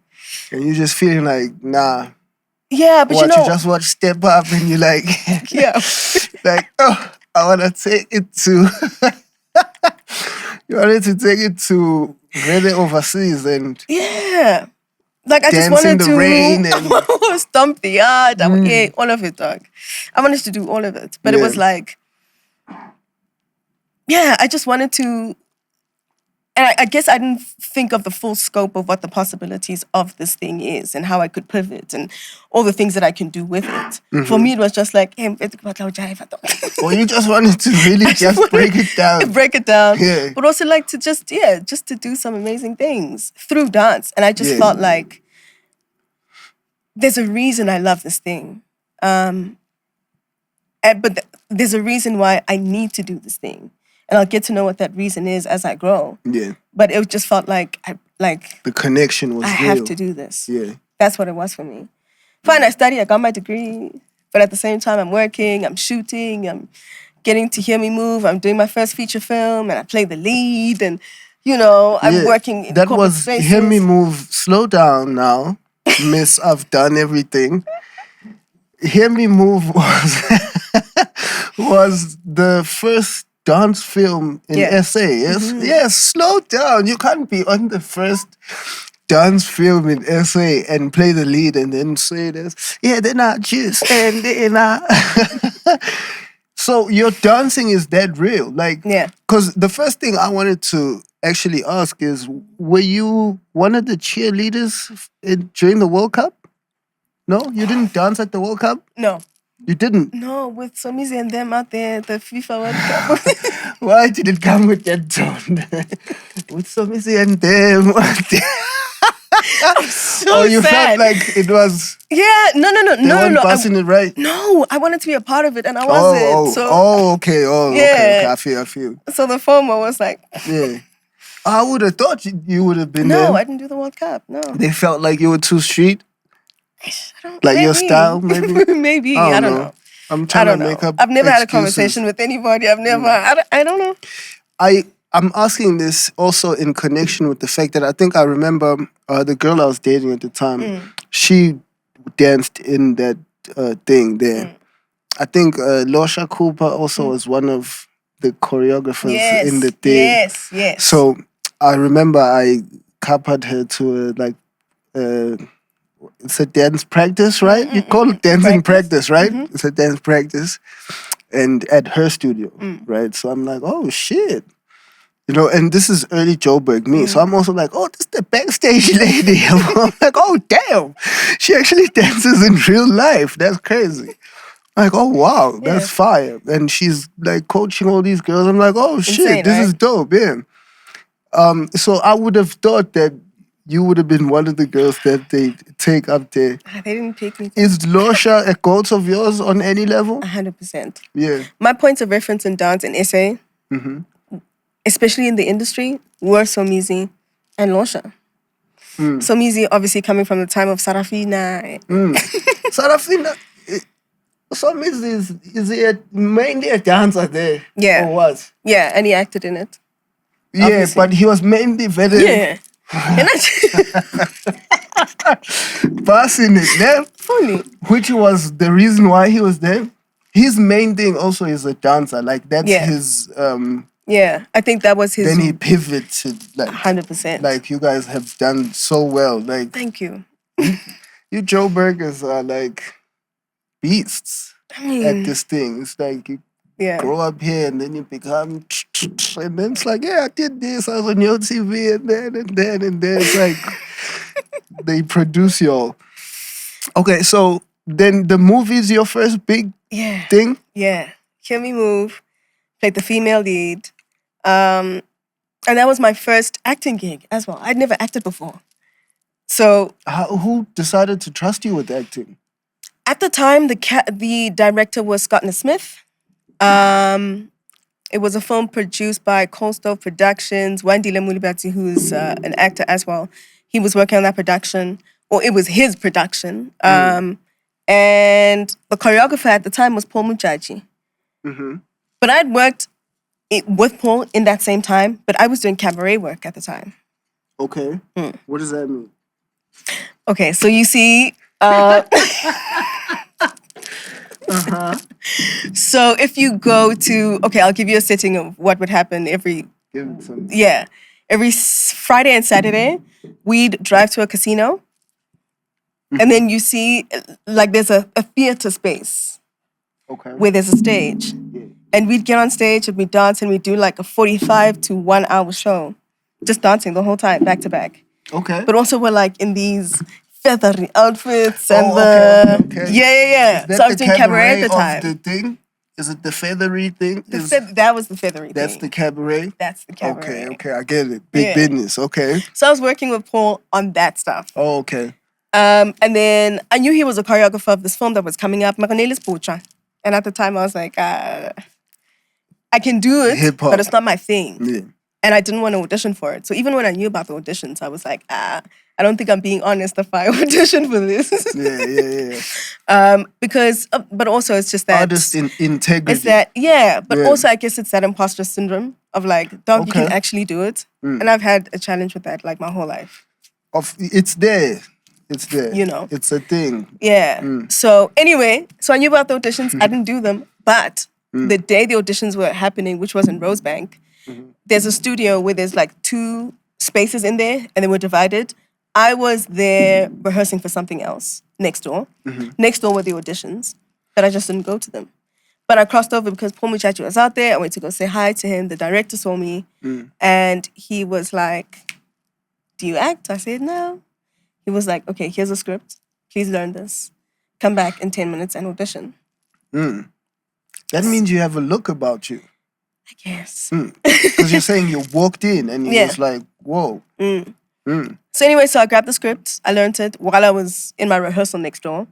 And you're just feeling like, nah. Yeah, but you just watch Step Up and you're like... Yeah. Like, oh, I want to take it to... You wanted to take it to really overseas and... Yeah. Like I just dance in wanted the rain and... stomp the yard. Yeah, all of it, dog. I wanted to do all of it. But it was like... Yeah, I just wanted to And I guess I didn't think of the full scope of what the possibilities of this thing is and how I could pivot and all the things that I can do with it. For me, it was just like, hey, Or you just wanted to really just break it down. break it down. Yeah. But also like to just to do some amazing things through dance. And I just felt like there's a reason I love this thing. But there's a reason why I need to do this thing. And I'll get to know what that reason is as I grow. Yeah. But it just felt like the connection was I real. have to do this. Yeah. That's what it was for me. Fine, I study, I got my degree, but at the same time I'm working, I'm shooting, I'm getting to hear me move, I'm doing my first feature film, and I play the lead, and I'm working in that corporate was spaces. Hear Me Move. Slow down now, Miss. I've done everything. Hear Me Move was the first dance film in SA. Yes, yes. Slow down. You can't be on the first dance film in SA and play the lead and then say this. Yeah, they're not just and they're not. So your dancing is that real? Like, because the first thing I wanted to actually ask is, were you one of the cheerleaders during the World Cup? No, you didn't dance at the World Cup? No. You didn't? No, with Somizi and them out there, the FIFA World Cup. Why did it come with that tone? With Somizi and them out there. I'm so you sad. felt like it was... Yeah, no. They weren't passing it right? No, I wanted to be a part of it and I wasn't. Okay. Okay. I feel. So the FOMO was like... Yeah. I would have thought you would have been there. No, I didn't do the World Cup, no. They felt like you were too street? Like maybe. your style, maybe? Maybe, I don't know. I'm trying to make up I've never had a excuses. conversation with anybody. I don't know. I'm asking this also in connection with the fact that I think I remember the girl I was dating at the time, she danced in that thing there. I think Losha Cooper also was one of the choreographers in the thing. Yes. So I remember I copied her to it's a dance practice, right? You call it dancing practice, right? It's a dance practice. And at her studio, right? So I'm like, oh, shit. And this is early Joburg me. So I'm also like, oh, this is the backstage lady. I'm like, oh, damn. She actually dances in real life. That's crazy. Like, oh, wow, that's fire. And she's like coaching all these girls. I'm like, oh, shit, insane, this right? is dope, yeah. So I would have thought that you would have been one of the girls that they take up there. They didn't pick me. Is Losha a goat of yours on any level? 100%. Yeah. My points of reference in dance in SA, especially in the industry, were Somizi and Losha. Somizi, obviously, coming from the time of Sarafina. Sarafina, Somizi is he mainly a dancer there? Yeah. Or what? Yeah, and he acted in it. Yeah, Obviously. but he was mainly very... Yeah. Passing it there. Funny. Which was the reason why he was there. His main thing also is a dancer. Like, that's his... yeah, I think that was his... Then he pivoted. Like, 100%. Like, you guys have done so well. Like, thank you. You Joburgers are like beasts at this thing. It's like you grow up here and then you become... And then it's like, yeah, I did this. I was on your TV and then. It's like they produce y'all. Okay, so then the movie's your first big thing? Yeah. Hear Me Move. Played the female lead. And that was my first acting gig as well. I'd never acted before. So... who decided to trust you with acting? At the time, the director was Scott Smith. It was a film produced by Coastal Productions. Wandile Mulibati, who's an actor as well. He was working on that production. Or it was his production. And the choreographer at the time was Paul Muchachi. But I'd worked with Paul in that same time, but I was doing cabaret work at the time. Okay. What does that mean? Okay, so you see... So if you go to... Okay, I'll give you a setting of what would happen every... Give it some. Yeah. Every Friday and Saturday, we'd drive to a casino. And then you see, like, there's a theater space. Okay. Where there's a stage. Yeah. And we'd get on stage and we'd dance and we'd do like a 45 to 1 hour show. just dancing the whole time, back to back. Okay. But also we're like in these feathery outfits and okay. yeah. Is that So I the was doing cabaret at the of time. the thing? Is it the feathery thing? That was the feathery That's thing. the cabaret? That's the cabaret. Okay, I get it. Big business, okay. So I was working with Paul on that stuff. Oh, okay. And then I knew he was a choreographer of this film that was coming up, Makaneli's Pucha. And at the time I was like, I can do it, Hip-hop. but it's not my thing. Yeah. And I didn't want to audition for it. So even when I knew about the auditions, I was like, I don't think I'm being honest if I audition for this. Yeah. Because, but also it's just that... Artist integrity. It's that, but also I guess it's that imposter syndrome of like, dog, you can actually do it. And I've had a challenge with that like my whole life. It's there. You know. It's a thing. Yeah. So anyway, so I knew about the auditions. I didn't do them. But the day the auditions were happening, which was in Rosebank, there's a studio where there's like 2 spaces in there and they were divided. I was there rehearsing for something else next door. Next door were the auditions, but I just didn't go to them. But I crossed over because Paul Muchachi was out there. I went to go say hi to him. The director saw me and he was like, do you act? I said, no. He was like, okay, here's a script. Please learn this. Come back in 10 minutes and audition. That means you have a look about you. I guess. Because you're saying you walked in and you was like, whoa. So anyway, so I grabbed the script. I learned it while I was in my rehearsal next door.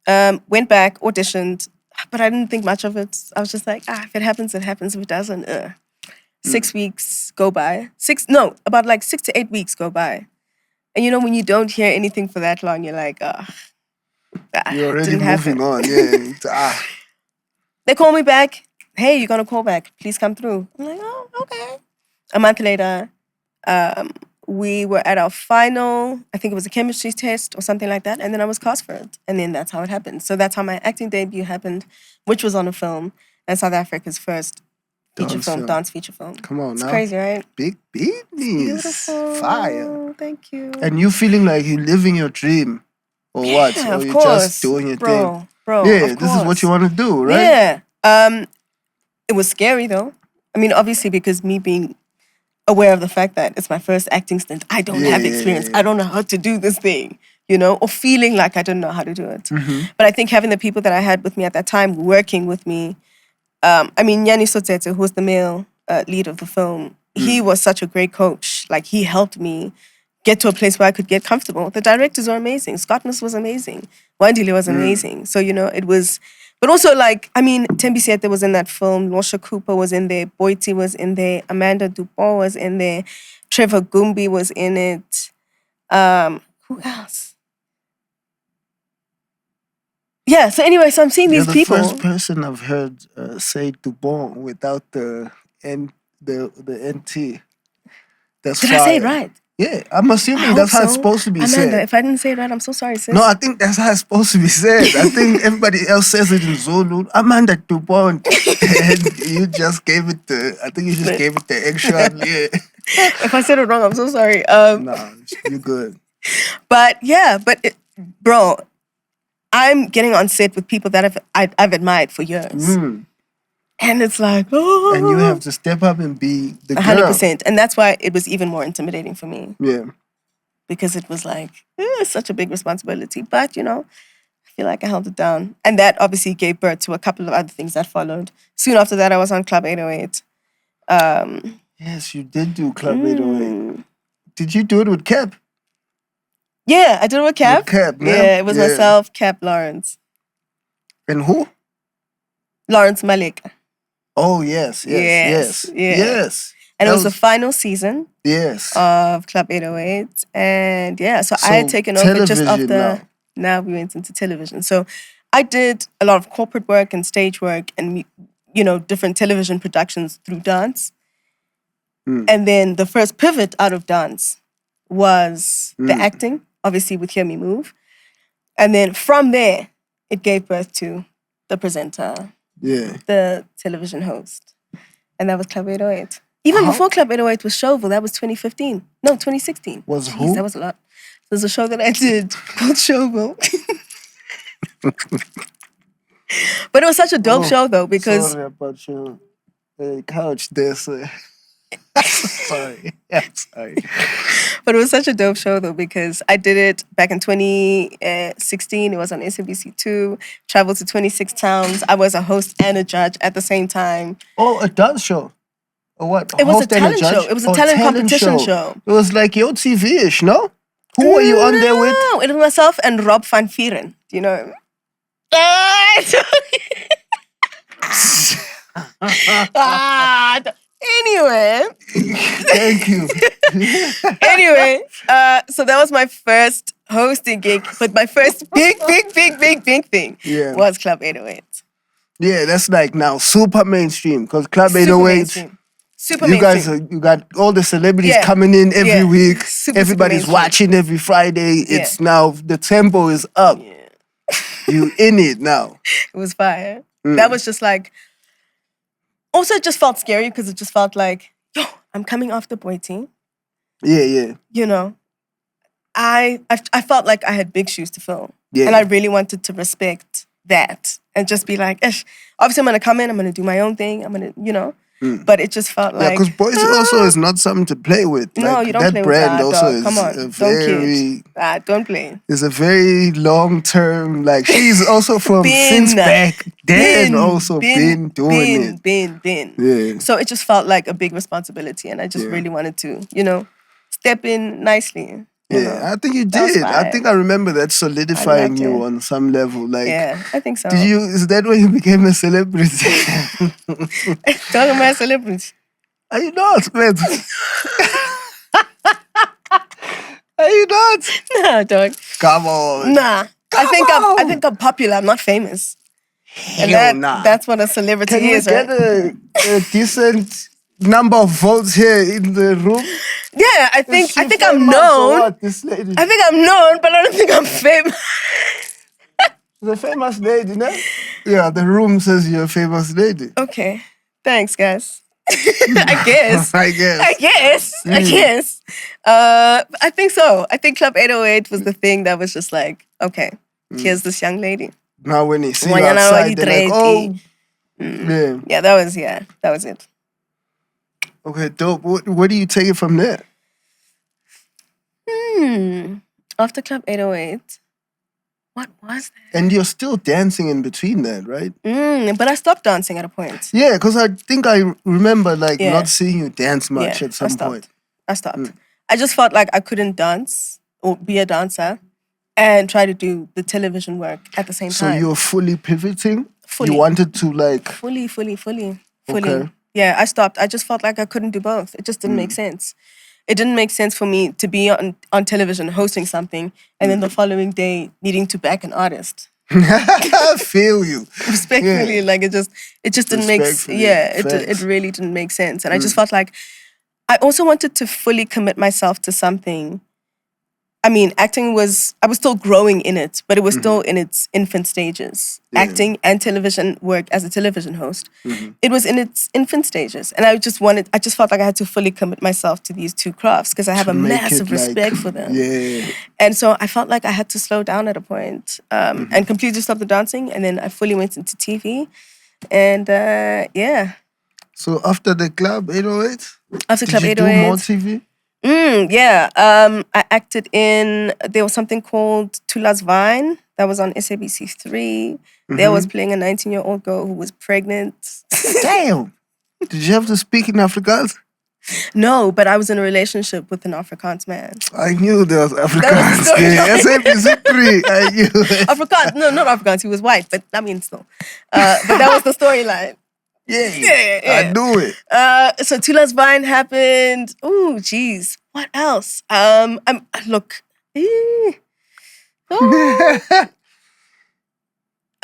Went back, auditioned, but I didn't think much of it. I was just like, if it happens, it happens. If it doesn't, 6 weeks go by. About like 6 to 8 weeks go by. And you know, when you don't hear anything for that long, you're like, you're already moving on. Yeah. They call me back. Hey, you're going to call back. Please come through. I'm like, oh, okay. A month later, we were at our final, I think it was a chemistry test or something like that. And then I was cast for it. And then that's how it happened. So that's how my acting debut happened, which was on a film. And South Africa's first dance feature film. Come on now. It's crazy, right? Big business. Beautiful. Fire. Thank you. And you feeling like you're living your dream? Or what? Or Of you're course. just doing your thing? Bro, yeah, this is what you want to do, right? Yeah. It was scary though. I mean, obviously because me being aware of the fact that it's my first acting stint, I don't have experience. I don't know how to do this thing, you know, or feeling like I didn't know how to do it. But I think having the people that I had with me at that time working with me, I mean, Yanni Sotete, who was the male lead of the film, he was such a great coach. Like, he helped me get to a place where I could get comfortable. The directors were amazing. Scottness was amazing. Wandile was amazing. So, you know, it was... But also, like, I mean, Tembi Siete was in that film. Losha Cooper was in there. Boiti was in there. Amanda Dupont was in there. Trevor Gumbi was in it. Who else? Yeah, so anyway, so I'm seeing these people. You're the first person I've heard say Dupont without the NT. That's Did fire. I say it right? Yeah, I'm assuming that's how it's supposed to be said. Amanda, if I didn't say it right, I'm so sorry, sis. No, I think that's how it's supposed to be said. I think everybody else says it in Zulu. Amanda Dupont. And you just gave it the extra. Yeah. If I said it wrong, I'm so sorry. Nah, you're good. But yeah, bro, I'm getting on set with people that I've admired for years. And it's like, oh. And you have to step up and be the girl. 100%. And that's why it was even more intimidating for me. Yeah. Because it was like, it's such a big responsibility. But, you know, I feel like I held it down. And that obviously gave birth to a couple of other things that followed. Soon after that, I was on Club 808. Yes, you did do Club 808. Did you do it with Cap? Yeah, I did it with Cap. With Cap, man. Yeah, it was myself, Cap, Lawrence. And who? Lawrence Malik. Oh, yes. And That it was the final season yes. of Club 808. And yeah, so I had taken over just after. Now we went into television. So I did a lot of corporate work and stage work and, you know, different television productions through dance. And then the first pivot out of dance was the acting, obviously with Hear Me Move. And then from there, it gave birth to the presenter. Yeah. The television host. And that was Club 808. Even before Club 808 was Showville, that was 2015. No, 2016. Was who? That was a lot. There's a show that I did called Showville. But it was such a dope show, though, because... Sorry about your couch there, sir. Sorry. I'm sorry. But it was such a dope show though, because I did it back in 2016. It was on SABC2. Traveled to 26 towns. I was a host and a judge at the same time. Oh, a dance show. Or what? It was a Host and talent judge? show. It was a Oh, talent competition show. It was like Yo TV-ish, no? Who were you on there with? No, it was myself and Rob van Vieren. Do you know him? Anyway. Thank you. Anyway, so that was my first hosting gig, but my first big thing was Club 808. Yeah, that's like now super mainstream because Club Super 808. mainstream. Super You guys, mainstream. you got all the celebrities Yeah. coming in every Yeah. week. Super Everybody's mainstream. watching every Friday. Yeah. It's now the tempo is up. You in it now. It was fire. That was just like, also it just felt scary because it just felt like, yo, I'm coming off the boy team. Yeah. You know, I felt like I had big shoes to fill. Yeah. And I really wanted to respect that and just be like, Ish, obviously I'm going to come in, I'm going to do my own thing. I'm going to, you know, but it just felt like. because boys also is not something to play with. No, Like, you don't that play brand with that, also dog. is Come on, a don't very, kid. Don't play. is a very long term. Like she's also from since back then been doing it. Yeah. So it just felt like a big responsibility, and I just really wanted to, you know, step in nicely. You know. I think you That was did. I fine. think I remember that solidifying loved you it. on some level. Like, Yeah, I think so. is that when you became a celebrity? Talking about celebrities. Are you not, man? Are you not? Nah, dog. Come on. Nah. I think I'm popular. I'm not famous. And that's what a celebrity Can we is, get right? a decent number of votes here in the room? Yeah, I think Is she I'm famous or known. what, this lady? I think I'm known, but I don't think I'm famous. She's a famous lady, no? Yeah, the room says you're a famous lady. Okay. Thanks, guys. I guess. I guess. I think so. I think Club 808 was the thing that was just like, okay, here's this young lady. Now when they see you Mañana outside, they're like, hoy oh. Yeah. that was it. Okay, dope. What do you take it from there? After Club 808, what was that? And you're still dancing in between that, right? But I stopped dancing at a point. Yeah, because I think I remember like Yeah. not seeing you dance much at some point. I stopped. I just felt like I couldn't dance or be a dancer and try to do the television work at the same So time. you were fully pivoting? Fully. You wanted to like... Fully. Okay. Yeah, I stopped. I just felt like I couldn't do both. It just didn't make sense. It didn't make sense for me to be on television hosting something and then the following day needing to back an artist. I feel you. Respectfully, like it just didn't make Respectfully, it really didn't make sense. And I just felt like I also wanted to fully commit myself to something. I mean, I was still growing in it, but it was still in its infant stages. Yeah. Acting and television work as a television host. It was in its infant stages. And I just felt like I had to fully commit myself to these two crafts because I have a make massive it, like, respect for them. Yeah. And so I felt like I had to slow down at a point and completely stop the dancing. And then I fully went into TV. And yeah. So after the Club 808? After Club Did you 808. do more TV? Yeah. I acted in, there was something called Tula's Vine that was on SABC3. There I was playing a 19-year-old girl who was pregnant. Damn. Did you have to speak in Afrikaans? No, but I was in a relationship with an Afrikaans man. I knew there was That Afrikaans was the story. there. SABC3. I knew it. Afrikaans, no, not Afrikaans. He was white, but I mean, still. But that was the storyline. Yeah. I knew it. So Tula's Vine happened. Ooh, geez. What else? Look.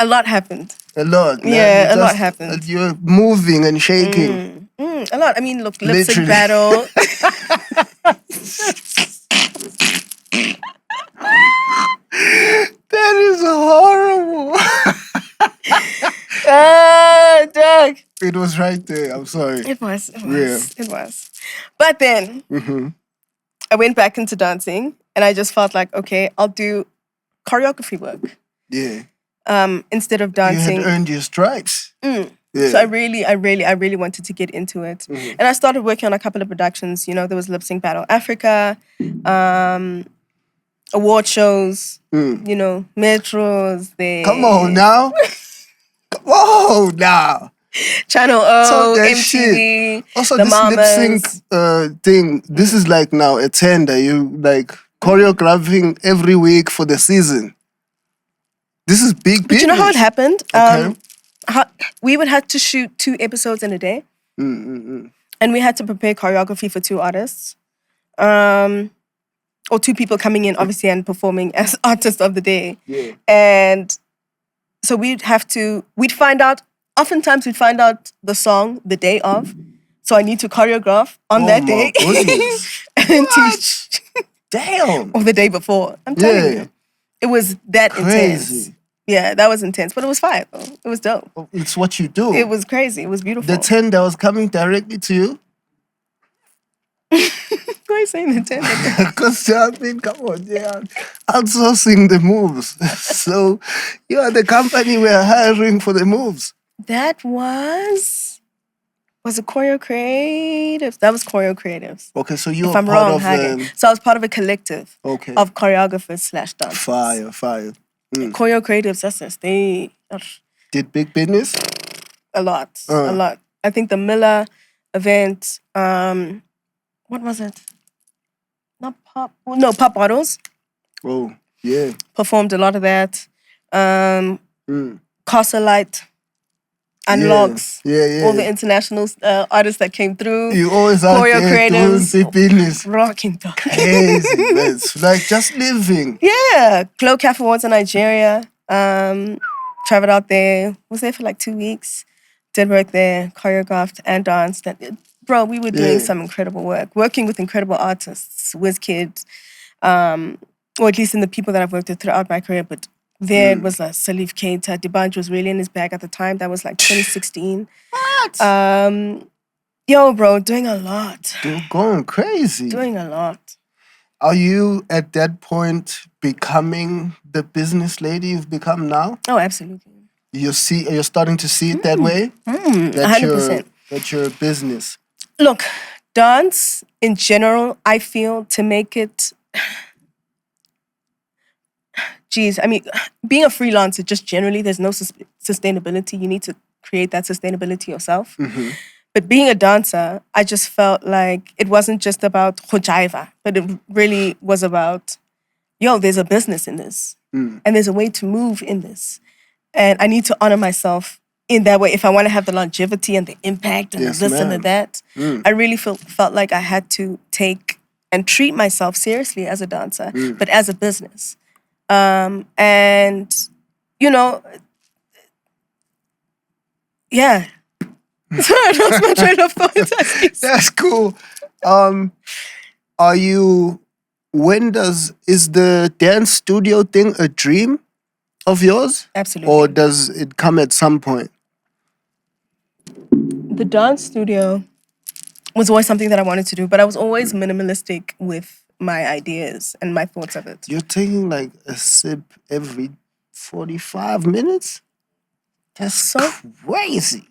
A lot happened. A lot. Man. Yeah, a lot happened. You're moving and shaking. A lot. I mean, look, lip Literally. sync battle. That is horrible. Doug. It was right there. I'm sorry. It was. It was. But then I went back into dancing and I just felt like, okay, I'll do choreography work. Yeah. Instead of You dancing. had earned your stripes. Yeah. So I really wanted to get into it. And I started working on a couple of productions. You know, there was Lip Sync Battle Africa, award shows, you know, Metros, Come on now. Come on now. Channel Talk O, that MTV, shit. Also, the this lip sync Mamas. thing, this is like now a tender. You like choreographing every week for the season. This is big But business. you know how it happened? Okay. We would have to shoot 2 episodes in a day. And we had to prepare choreography for 2 artists. Or 2 people coming in, obviously, and performing as artists of the day. Yeah. And so oftentimes we'd find out the song the day of. So I need to choreograph on that day. Oh my goodness. And teach. Damn. Or the day before. I'm telling you. It was that intense. Crazy. Yeah, that was intense. But it was fire, though. It was dope. It's what you do. It was crazy. It was beautiful. The tender was coming directly to you. Why are you saying the tender? Because I mean, come on, yeah, outsourcing the moves. So you are the company we're hiring for the moves. That was it Choreo Creatives? That was Choreo Creatives. Okay, so you If were I'm part wrong, of Hage. So I was part of a collective okay. of choreographers / dancers. Fire. Choreo Creatives, they Did big business? a lot. I think the Miller event, what was it? Not Pop. No, Pop Bottles. Oh, yeah. Performed a lot of that. Casa Light. Unlocks. Yeah. All the international artists that came through. You always out Choreo there doing big business. Rocking dog. Crazy. It's like just living. Yeah. Glow Cafe Awards in Nigeria. Traveled out there. Was there for like 2 weeks. Did work there. Choreographed and danced. Bro, we were doing some incredible work. Working with incredible artists. WizKid. Or at least in the people that I've worked with throughout my career. But there it was Salif Keita. Dibanj was really in his bag at the time. That was like 2016. What? Yo, bro, doing a lot. You're going crazy. Doing a lot. Are you at that point becoming the business lady you've become now? Oh, absolutely. You're starting to see it that way? 100%. That you're a business. Look, dance in general, I feel to make it... Geez, I mean, being a freelancer, just generally, there's no sustainability. You need to create that sustainability yourself. But being a dancer, I just felt like it wasn't just about hojaiva, but it really was about, there's a business in this. And there's a way to move in this. And I need to honor myself in that way if I want to have the longevity and the impact and the this and the that. I really felt like I had to take and treat myself seriously as a dancer, but as a business. And, yeah. Sorry, I lost my train of thought. That's cool. Is the dance studio thing a dream of yours? Absolutely. Or does it come at some point? The dance studio was always something that I wanted to do, but I was always minimalistic with my ideas and my thoughts of it. You're taking like a sip every 45 minutes? That's so crazy.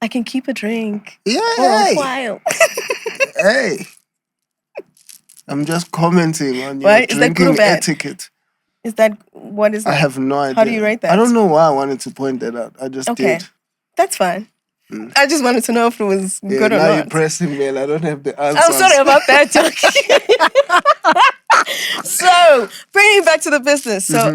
I can keep a drink for a while. Hey. I'm just commenting on your drinking etiquette. What is that? I have no idea. How do you rate that? I don't know why I wanted to point that out. I just did. That's fine. I just wanted to know if it was good or not. Now you're pressing me and I don't have the answer. I'm sorry about that, So, bringing it back to the business. So,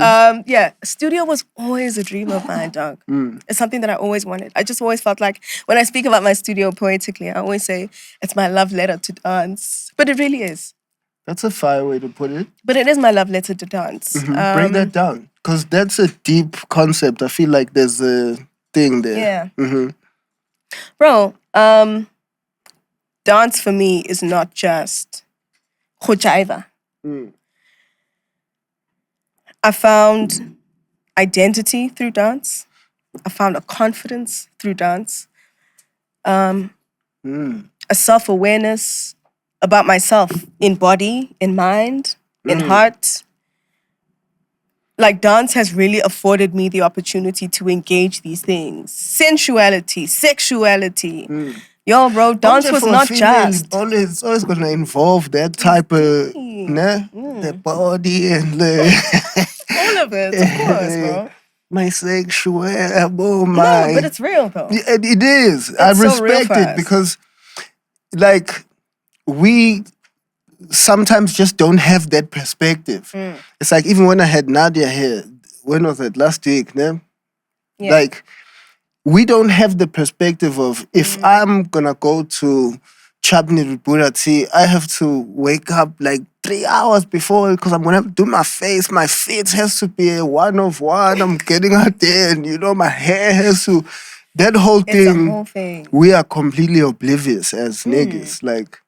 studio was always a dream of mine, dog. It's something that I always wanted. I just always felt like when I speak about my studio poetically, I always say it's my love letter to dance. But it really is. That's a fire way to put it. But it is my love letter to dance. Break that down. Because that's a deep concept. I feel like there's a thing there. Yeah. Bro, dance for me is not just hojaiva. I found identity through dance. I found a confidence through dance. A self-awareness about myself in body, in mind, in heart. like dance has really afforded me the opportunity to engage these things. Sensuality, sexuality. Yo, bro, dance Onje was for a not female, just. it's always gonna involve that type of, né? The body and the All of it, of course, bro. my sexual, No, my. but it's real though. It is. I It's so real respect for it us. because, like, we sometimes just don't have that perspective. It's like even when I had Nadia here, when was it? Last week, né? Yeah. Like, we don't have the perspective of if I'm gonna go to Choppin It with Bhuda T, I have to wake up like 3 hours before because I'm gonna have to do my face. My face has to be a one of one. I'm getting out there, and my hair has to. That whole It's thing, a whole thing. we are completely oblivious as niggas. Like,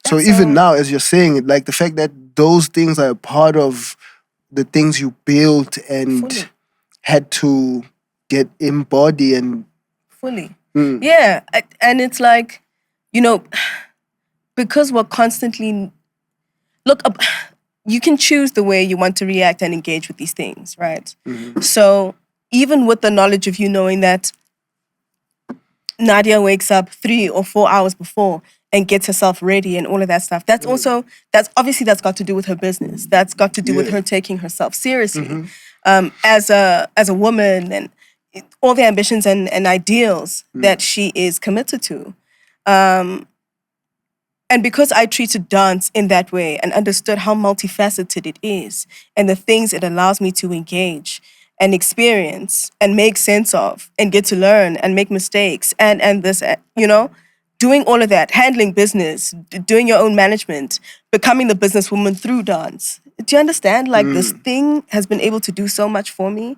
so That's even so- now, as you're saying it, like the fact that those things are a part of the things you built and Fully. had to get embody and Fully. Yeah. And it's like, because we're constantly look up, you can choose the way you want to react and engage with these things, right? So even with the knowledge of you knowing that Nadia wakes up 3 or 4 hours before and gets herself ready and all of that stuff, that's obviously that's got to do with her business. That's got to do with her taking herself seriously as a woman and all the ambitions and ideals that she is committed to. And because I treated dance in that way and understood how multifaceted it is and the things it allows me to engage and experience and make sense of and get to learn and make mistakes and this, doing all of that, handling business, doing your own management, becoming the businesswoman through dance. Do you understand? Like this thing has been able to do so much for me.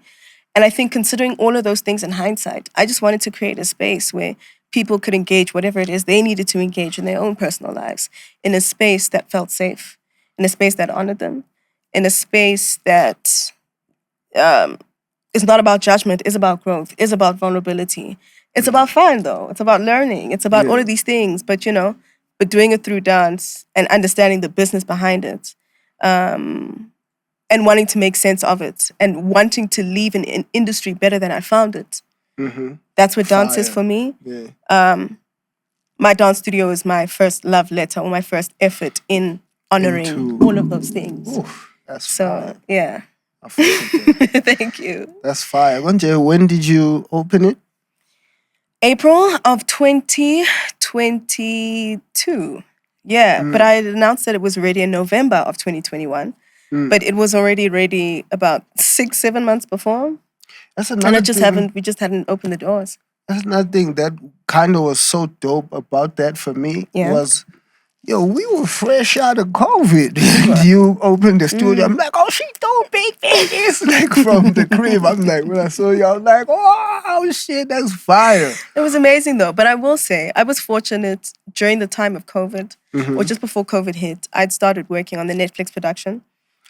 And I think considering all of those things in hindsight, I just wanted to create a space where people could engage whatever it is they needed to engage in their own personal lives, in a space that felt safe, in a space that honored them, in a space that is not about judgment, is about growth, is about vulnerability. It's about fun though. It's about learning. It's about all of these things, but doing it through dance and understanding the business behind it. And wanting to make sense of it and wanting to leave an industry better than I found it. That's what dance is for me. Yeah. My dance studio is my first love letter or my first effort in honoring all of those things. Oof, that's fire. Yeah. I fuck with that. Thank you. That's fire. Gonje, when did you open it? April of 2022. Yeah, but I had announced that it was ready in November of 2021. But it was already ready about 6-7 months before. That's another And thing. we just hadn't opened the doors. That's another thing that kind of was so dope about that for me was, we were fresh out of COVID. And you opened the studio. I'm like, oh, she dope big things. Like from the crib. I'm like, when I saw you, I was like, oh, shit, that's fire. It was amazing though. But I will say, I was fortunate during the time of COVID, or just before COVID hit, I'd started working on the Netflix production,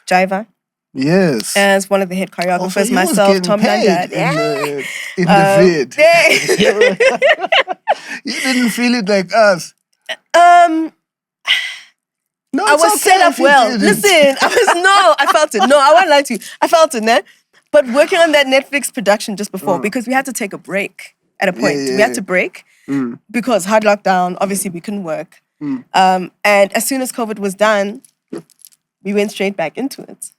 Jiva. Yes. As one of the head choreographers, Also, you was myself, getting Tom paid Nandad. in the vid. Yeah. You didn't feel it like us. No, I it's was okay set up if you well. didn't. Listen, I felt it. No, I won't lie to you. I felt it, né? But working on that Netflix production just before, because we had to take a break at a point. We had to break because hard lockdown, obviously we couldn't work. And as soon as COVID was done, we went straight back into it,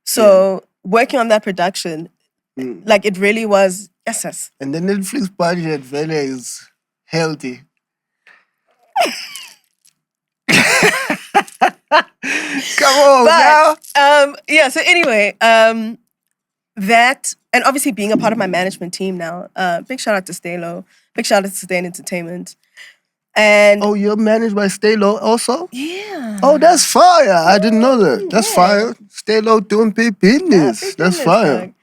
So working on that production, like it really was, yes. And the Netflix budget value is healthy. Come on, now. So anyway, that, and obviously being a part of my management team now, big shout out to Stalo, big shout out to Sustain Entertainment. And you're managed by Stay Low also? yeah. Oh, that's fire. I didn't know that. That's fire. Stay Low doing big business. Big That's business, fire. dog.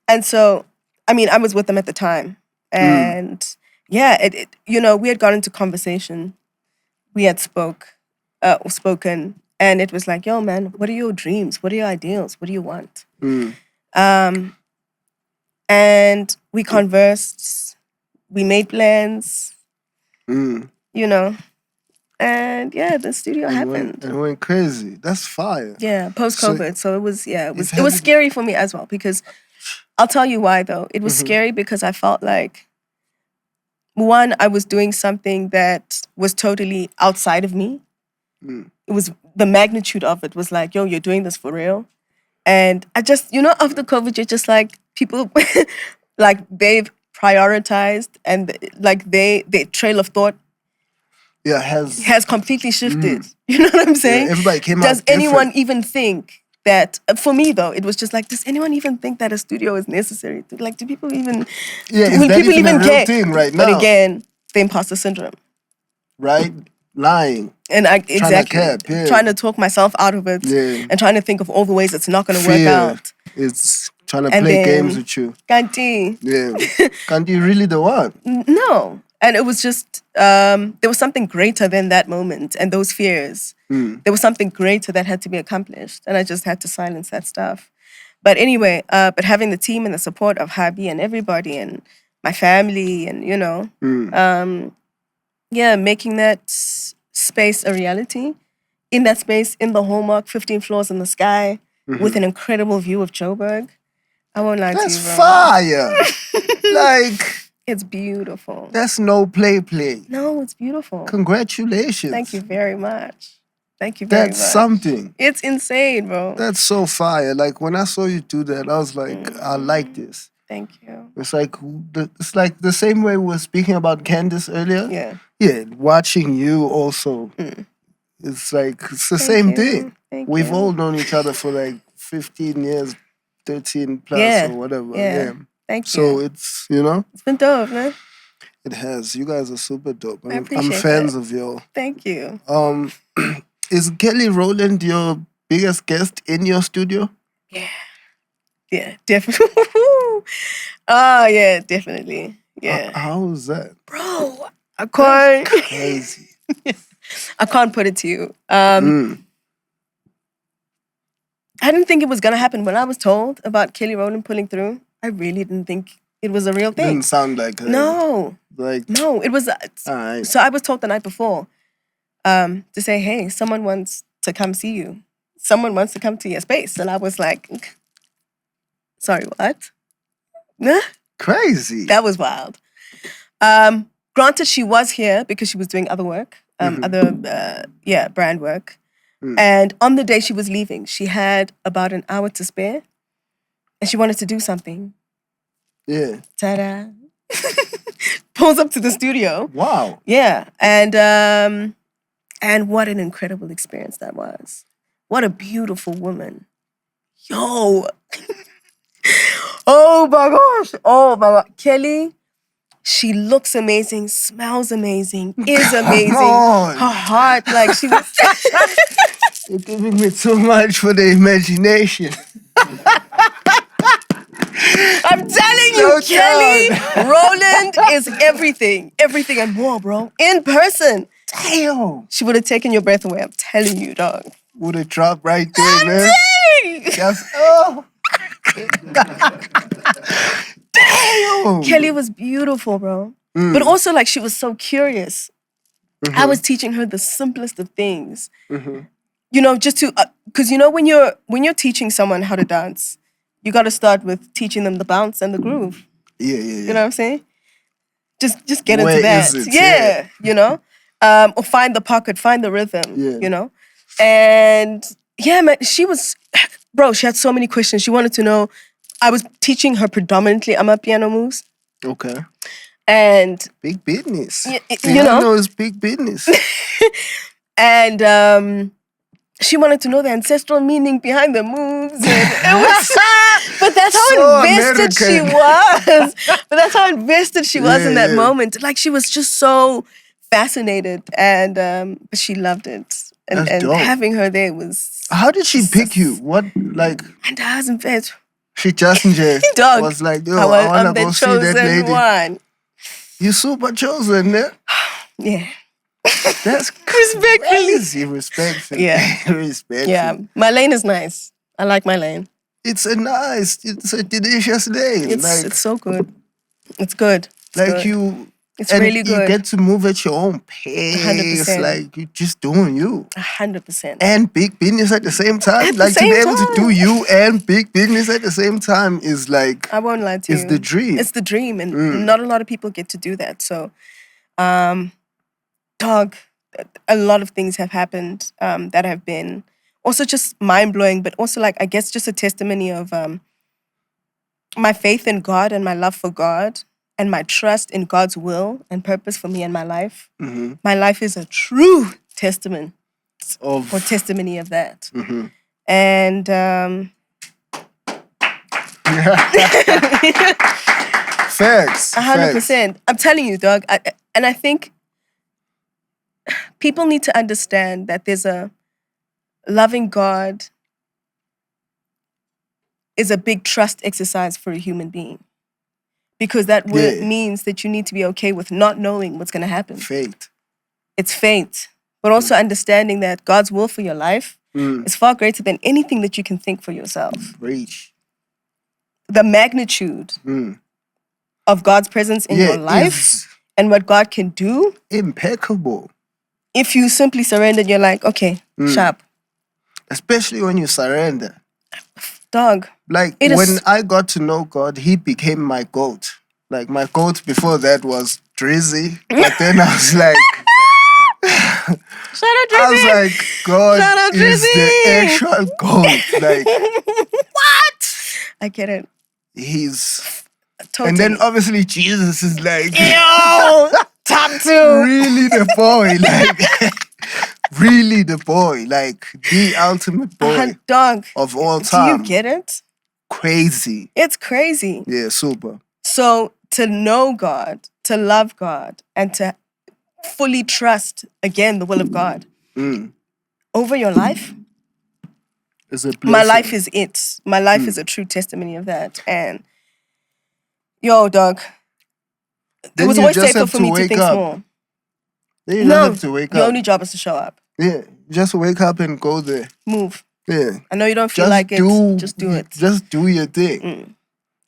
And so, I mean, I was with them at the time. And yeah, we had got into conversation. We had spoken. And it was like, yo, man, what are your dreams? What are your ideals? What do you want? And we conversed. We made plans. And yeah, the studio happened. And went crazy. That's fire. Yeah, post-COVID. So it was you've it was had- scary for me as well, because I'll tell you why though. It was scary because I felt like, one, I was doing something that was totally outside of me. It was, the magnitude of it was like, yo, you're doing this for real. And I just, after COVID, you're just like, people, like they've prioritized, and like their trail of thought has completely shifted. You know what I'm saying? Yeah, everybody came out Does anyone different. even think that, for me though, it was just like, does anyone even think that a studio is necessary? Like, do people even, is will that people even a real care? thing right But now? again, the imposter syndrome. Right? Lying. And exactly trying to talk myself out of it, and trying to think of all the ways it's not going to work out. It's trying to play games with you. Kanti. Yeah. Kanti really the one. No. And it was just, there was something greater than that moment and those fears. There was something greater that had to be accomplished. And I just had to silence that stuff. But anyway, but having the team and the support of Habi and everybody and my family and, making that space a reality. In that space, in the hallmark, 15 floors in the sky, with an incredible view of Joburg. I won't lie to you, bro. That's fire. Like... It's beautiful. That's no play. No, it's beautiful. Congratulations. Thank you very much. That's something. It's insane, bro. That's so fire. Like, when I saw you do that, I was like, I like this. Thank you. It's like the same way we were speaking about Candace earlier. Yeah. Yeah, watching you also. It's like, it's the same thing. We've all known each other for like 15 years, 13 plus or whatever. Yeah. Thank you. So it's, It's been dope, man. It has. You guys are super dope. I appreciate I'm fans of y'all. Thank you. Is Kelly Rowland your biggest guest in your studio? Yeah, definitely. Oh, yeah, definitely. Yeah. How is that? Bro, I can't. Crazy. I can't put it to you. I didn't think it was going to happen. When I was told about Kelly Rowland pulling through, I really didn't think it was a real thing. Didn't sound like her. No. No, it was... Alright. So I was told the night before to say, hey, someone wants to come see you. Someone wants to come to your space. And I was like, sorry, what? Crazy. That was wild. Granted, she was here because she was doing other work, brand work. And on the day she was leaving, she had about an hour to spare. And she wanted to do something. Yeah. Ta-da. Pulls up to the studio. Wow. Yeah. And what an incredible experience that was. What a beautiful woman. Yo. Oh my gosh. Oh my God. Kelly, she looks amazing, smells amazing, is amazing. On. Her heart, like she was... You're giving me too much for the imagination. I'm telling you, Kelly Rowland is everything. Everything and more, bro. In person. Damn. She would have taken your breath away. I'm telling you, dog. Would have dropped right there, man. Yes. Oh. Damn. Kelly was beautiful, bro. But also, like, she was so curious. I was teaching her the simplest of things. Just to, because when you're teaching someone how to dance, you got to start with teaching them the bounce and the groove. Yeah. You know what I'm saying? Just get Where into that. is it? Yeah. Or find the pocket, find the rhythm. And yeah, man, she had so many questions. She wanted to know. I was teaching her predominantly amapiano moves. Okay. And big business. Piano is big business. And she wanted to know the ancestral meaning behind the moves. And it was, but that's how So invested she was. But that's how invested she was in that moment. Like, she was just so fascinated, and but she loved it. And having her there was... How did she pick you? What, like... And I was in bed. She just Dog. was like, yo, I want to go see that lady. One. You super chosen, yeah? Yeah. That's crazy. Respectful. Yeah. Respectful. Yeah. My lane is nice. I like my lane. It's a delicious lane. It's so good. It's good. Like, you It's and really you good. get to move at your own pace. 100%. Like, you're just doing you. 100%. And big business at the same time. At the Like, to same be able to do time. you and big business at the same time is like, I won't lie to you. it's the dream. It's the dream, and not a lot of people get to do that. So, dog, a lot of things have happened that have been also just mind-blowing, but also, like, I guess just a testimony of my faith in God and my love for God and my trust in God's will and purpose for me and my life. My life is a true testament or testimony of that. And Facts. 100%. I'm telling you, dog. And I think people need to understand that there's a loving God is a big trust exercise for a human being. Because that means that you need to be okay with not knowing what's going to happen. Fate. It's fate. But also understanding that God's will for your life is far greater than anything that you can think for yourself. Reach. The magnitude of God's presence in your life and what God can do. Impeccable. If you simply surrender, you're like, okay, sharp. Especially when you surrender. Dog. Like, when I got to know God, he became my goat. Like, my goat before that was Drizzy. But then I was like... Shout out Drizzy! I was like, God is the actual goat. Like, what? I get it. He's... Totally. And then, obviously, Jesus is like... Yo! Top 2! Really the boy. Like... Really the boy. Like, the ultimate boy. Dog. Of all time. Do you get it? Crazy. It's crazy. Yeah, super. So to know God, to love God, and to fully trust, again, the will of God over your life, it's a blessing. my life is it. My life is a true testimony of that. And yo, dog, it was always safer for me to think small. Then you don't have to wake up. Your only job is to show up. Yeah, just wake up and go there. Move. Yeah. I know you don't feel like it. Just do it. Just do your thing.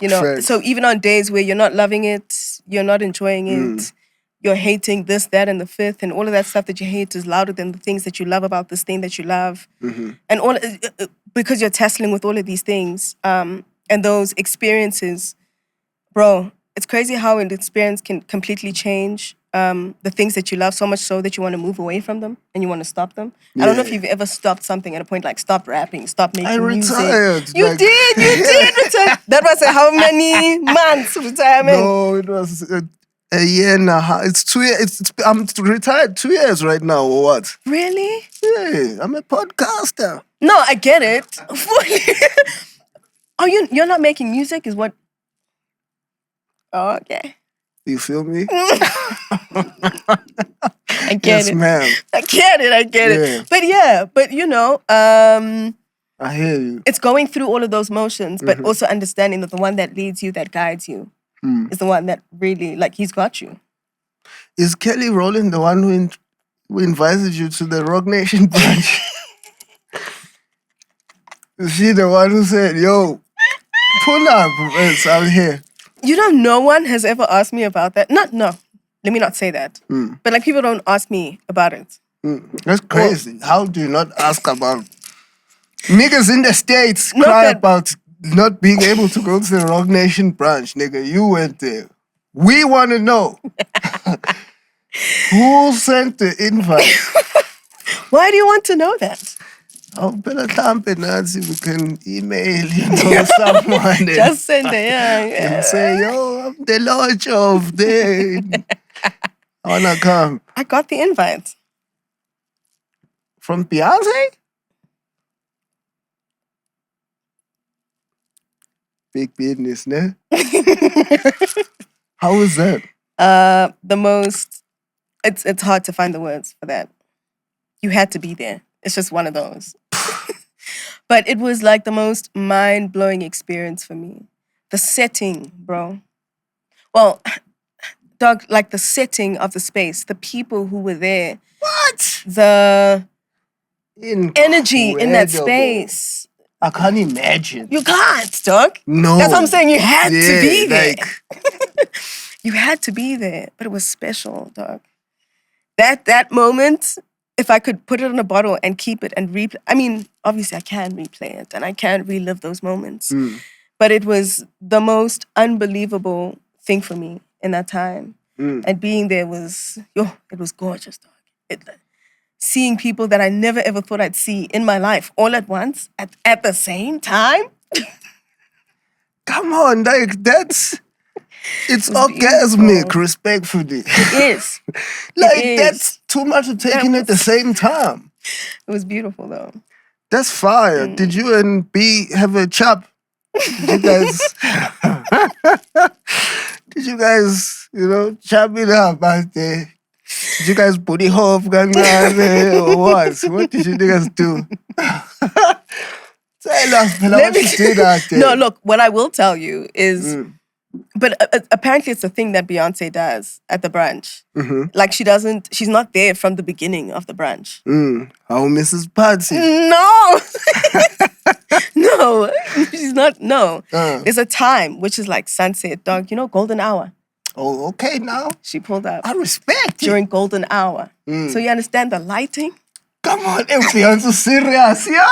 You know, so even on days where you're not loving it, you're not enjoying it, you're hating this, that, and the fifth, and all of that stuff that you hate is louder than the things that you love about this thing that you love. And all because you're tussling with all of these things and those experiences, bro, it's crazy how an experience can completely change the things that you love so much so that you want to move away from them and you want to stop them. Yeah. I don't know if you've ever stopped something at a point like stop rapping, stop making music. I retired. You did retire. That was how many months retirement? No, it was a year and a half. It's 2 years. I'm retired 2 years right now or what? Really? Yeah, I'm a podcaster. No, I get it. Oh, you're not making music is what? Oh, okay. You feel me? I get yes, it. Ma'am. I get it. But you know, I hear you. It's going through all of those motions, but also understanding that the one that leads you, that guides you, is the one that really, like, he's got you. Is Kelly Rowland the one who invited you to the Rock Nation brunch? Is she the one who said, yo, pull up, it's out here? You know, no one has ever asked me about that. No, let me not say that. But like people don't ask me about it. That's crazy. How do you not ask about niggas in the States cry about not being able to go to the Rock Nation brunch, nigga? You went there. We want to know. Who sent the invite? Why do you want to know that? Oh, better Nancy, we can email, someone. Just send it, yeah. And say, yo, I'm the Lord of the... I wanna come. I got the invite. From Beyonce? Big business, ne? How was that? It's hard to find the words for that. You had to be there. It's just one of those. But it was like the most mind-blowing experience for me. The setting, bro. Well, dog, like the setting of the space, the people who were there. What? The energy in that space. I can't imagine. You can't, dog. No. That's what I'm saying. You had to be there. You had to be there, but it was special, dog. That moment, if I could put it in a bottle and keep it and replay, I mean, obviously I can replay it and I can relive those moments. But it was the most unbelievable thing for me in that time. And being there was, it was gorgeous, dog. Seeing people that I never ever thought I'd see in my life all at once, at the same time. Come on, like it's beautiful. orgasmic, respectfully. It is. Like It is. that's too much to take in at the same time. It was beautiful though. That's fire. Did you and B have a chop? Did you guys chop it up out there? Did you guys booty hop or what? What did you guys do? Tell us, what you did out there. No, look, what I will tell you is, but apparently it's a thing that Beyonce does at the brunch. Like she's not there from the beginning of the brunch. Oh, Mrs. Patsy. No. No, she's not, no. There's a time, which is like sunset, dog, golden hour. Oh, okay now. She pulled up. I respect it. During golden hour. So you understand the lighting? Come on, Beyonce serious, yeah?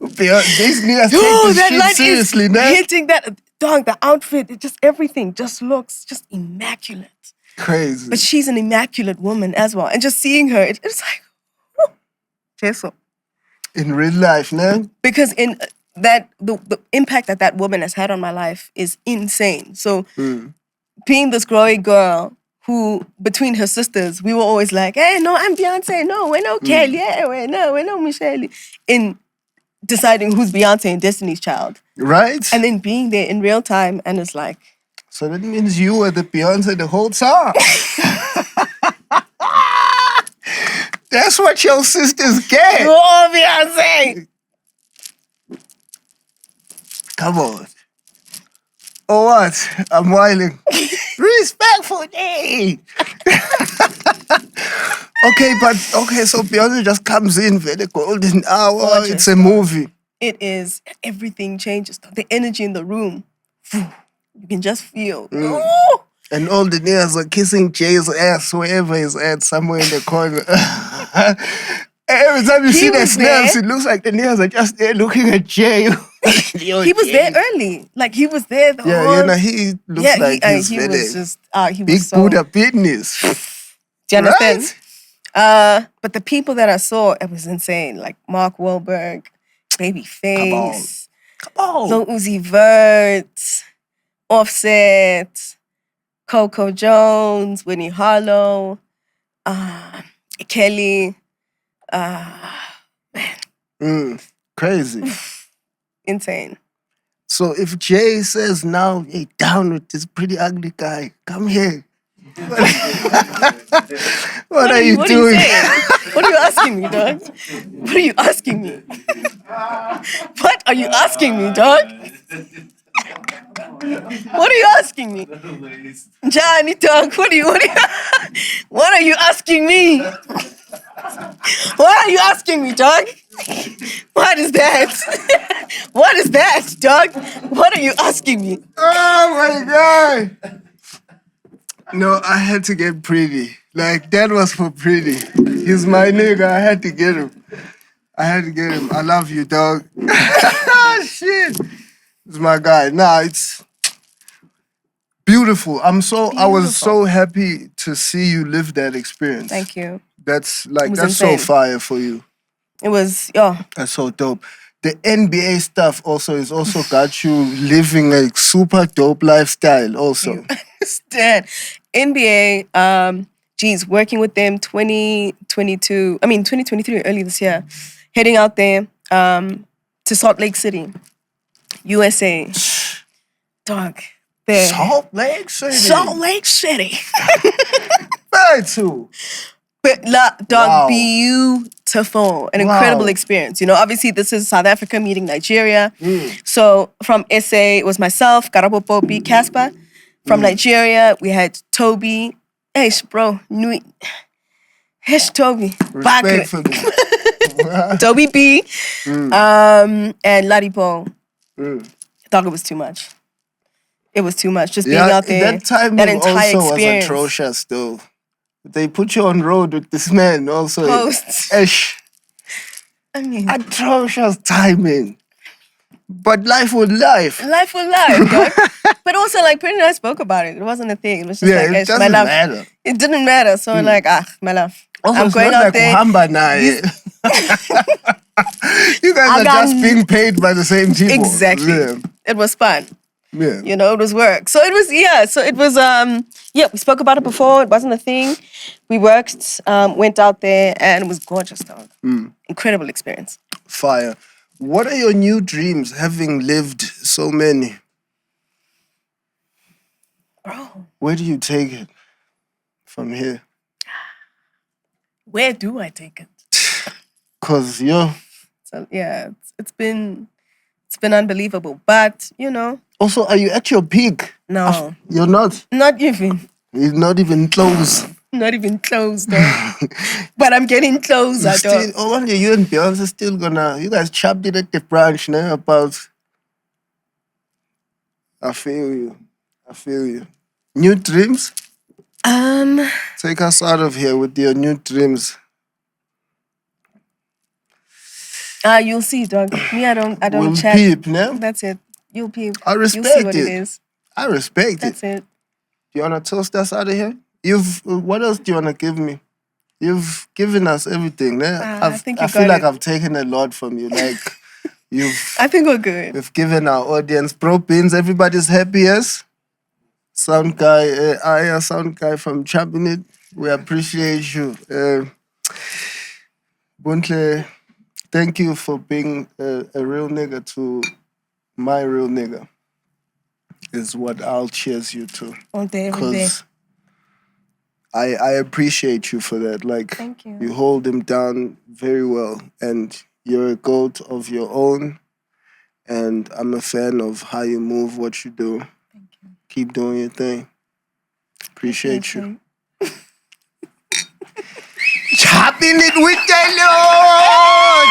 These niggas take this shit seriously, man. Hitting that, dog, the outfit, everything just looks just immaculate. Crazy. But she's an immaculate woman as well. And just seeing her, it's like, whew, Jesus. In real life, man. Because in that, the impact that woman has had on my life is insane. So being this growing girl who, between her sisters, we were always like, hey, no, I'm Beyonce. No, we're no Kelly. We're no Michelle. In deciding who's Beyonce and Destiny's Child. Right. And then being there in real time and it's like. So that means you were the Beyonce the whole time. That's what your sisters get. Oh, Beyonce. Come on. Oh, what? I'm whining. Respectfully. So Beyonce just comes in, very golden hour. Gorgeous. It's a movie. It is. Everything changes. The energy in the room. You can just feel. Oh. And all the niggas are kissing Jay's ass wherever he's at, somewhere in the corner. Every time you see the snaps, it looks like the niggas are just there looking at Jay. He was there early. Like, he was there the whole... he looks like he's he very was just... he big was so... Bhuda business. Do you understand? Right? But the people that I saw, it was insane. Like Mark Wahlberg, Babyface, Come on. Lil Uzi Vert, Offset, Coco Jones, Winnie Harlow, Kelly. Crazy. Insane. So if Jay says now, hey, down with this pretty ugly guy, come here. What are you doing? What are you asking me, dog? What are you asking me? What are you asking me, dog? What are you asking me? Johnny, dog, what are you asking me? What are you asking me, dog? What is that? What is that, dog? What are you asking me? Oh my God. No, I had to get pretty. Like, that was for pretty. He's my nigga. I had to get him. I love you, dog. Shit. It's my guy. Nah, it's beautiful. I was so happy to see you live that experience. Thank you. That's insane. so fire for you. It was, That's so dope. The NBA stuff is also got you living a super dope lifestyle also. You understand. NBA, working with them 2023, early this year, heading out there to Salt Lake City, USA. Dog. There. Salt Lake City? Salt Lake City. Very too. But, dog, beautiful. An incredible experience. You know, obviously this is South Africa meeting Nigeria. So from SA, it was myself, Karapopo, B, Casper. From Nigeria, we had Toby. Hey, bro, Nui. Hesh, Toby. Respectfully. Toby B. And Ladipo. I thought it was too much. It was too much. Just being out there. That timing that entire also experience. was atrocious, though. They put you on road with this man also. Post. Ish. I mean, Atrocious timing. But life was life. life was life, dog. But also, like, Pretty Nice spoke about it. It wasn't a thing. It was just like, it "Ish, my doesn't love." matter. It didn't matter. So like, my love. Also, I'm it's going not out like there. Uhamba naye. You guys are just being paid by the same people. Exactly. Yeah. It was fun. Yeah. You know, it was work. So it was, we spoke about it before. It wasn't a thing. We worked, went out there, and it was gorgeous, dog. Incredible experience. Fire. What are your new dreams, having lived so many? Bro. Where do you take it from here? Where do I take it? Because, So, yeah, it's been unbelievable. But, you know. Also, are you at your peak? No. You're not? Not even. You're not even close. Not even close, though. But I'm getting closer, Still, though. only you and Beyonce still gonna... You guys chopped it at the brunch now about... I feel you. New dreams? Take us out of here with your new dreams. You'll see, dog. Me, I don't We'll chat. peep, no? That's it. You'll peep. I You'll respect see what it. it is. I respect That's it. Do you wanna toast us out of here? What else do you wanna give me? You've given us everything. I think you I feel got like it. I've taken a lot from you. Like I think we're good. we've given our audience pro pins. Everybody's happy, yes? Sound guy, Aya, sound guy from Choppin It. We appreciate you. Bontle, thank you for being a real nigga to my real nigga. Is what I'll cheers you to. All day, every day. Because I appreciate you for that. Like, Thank you. You hold him down very well, and you're a goat of your own. And I'm a fan of how you move, what you do. Thank you. Keep doing your thing. Appreciate you. Chopping it with the Lord.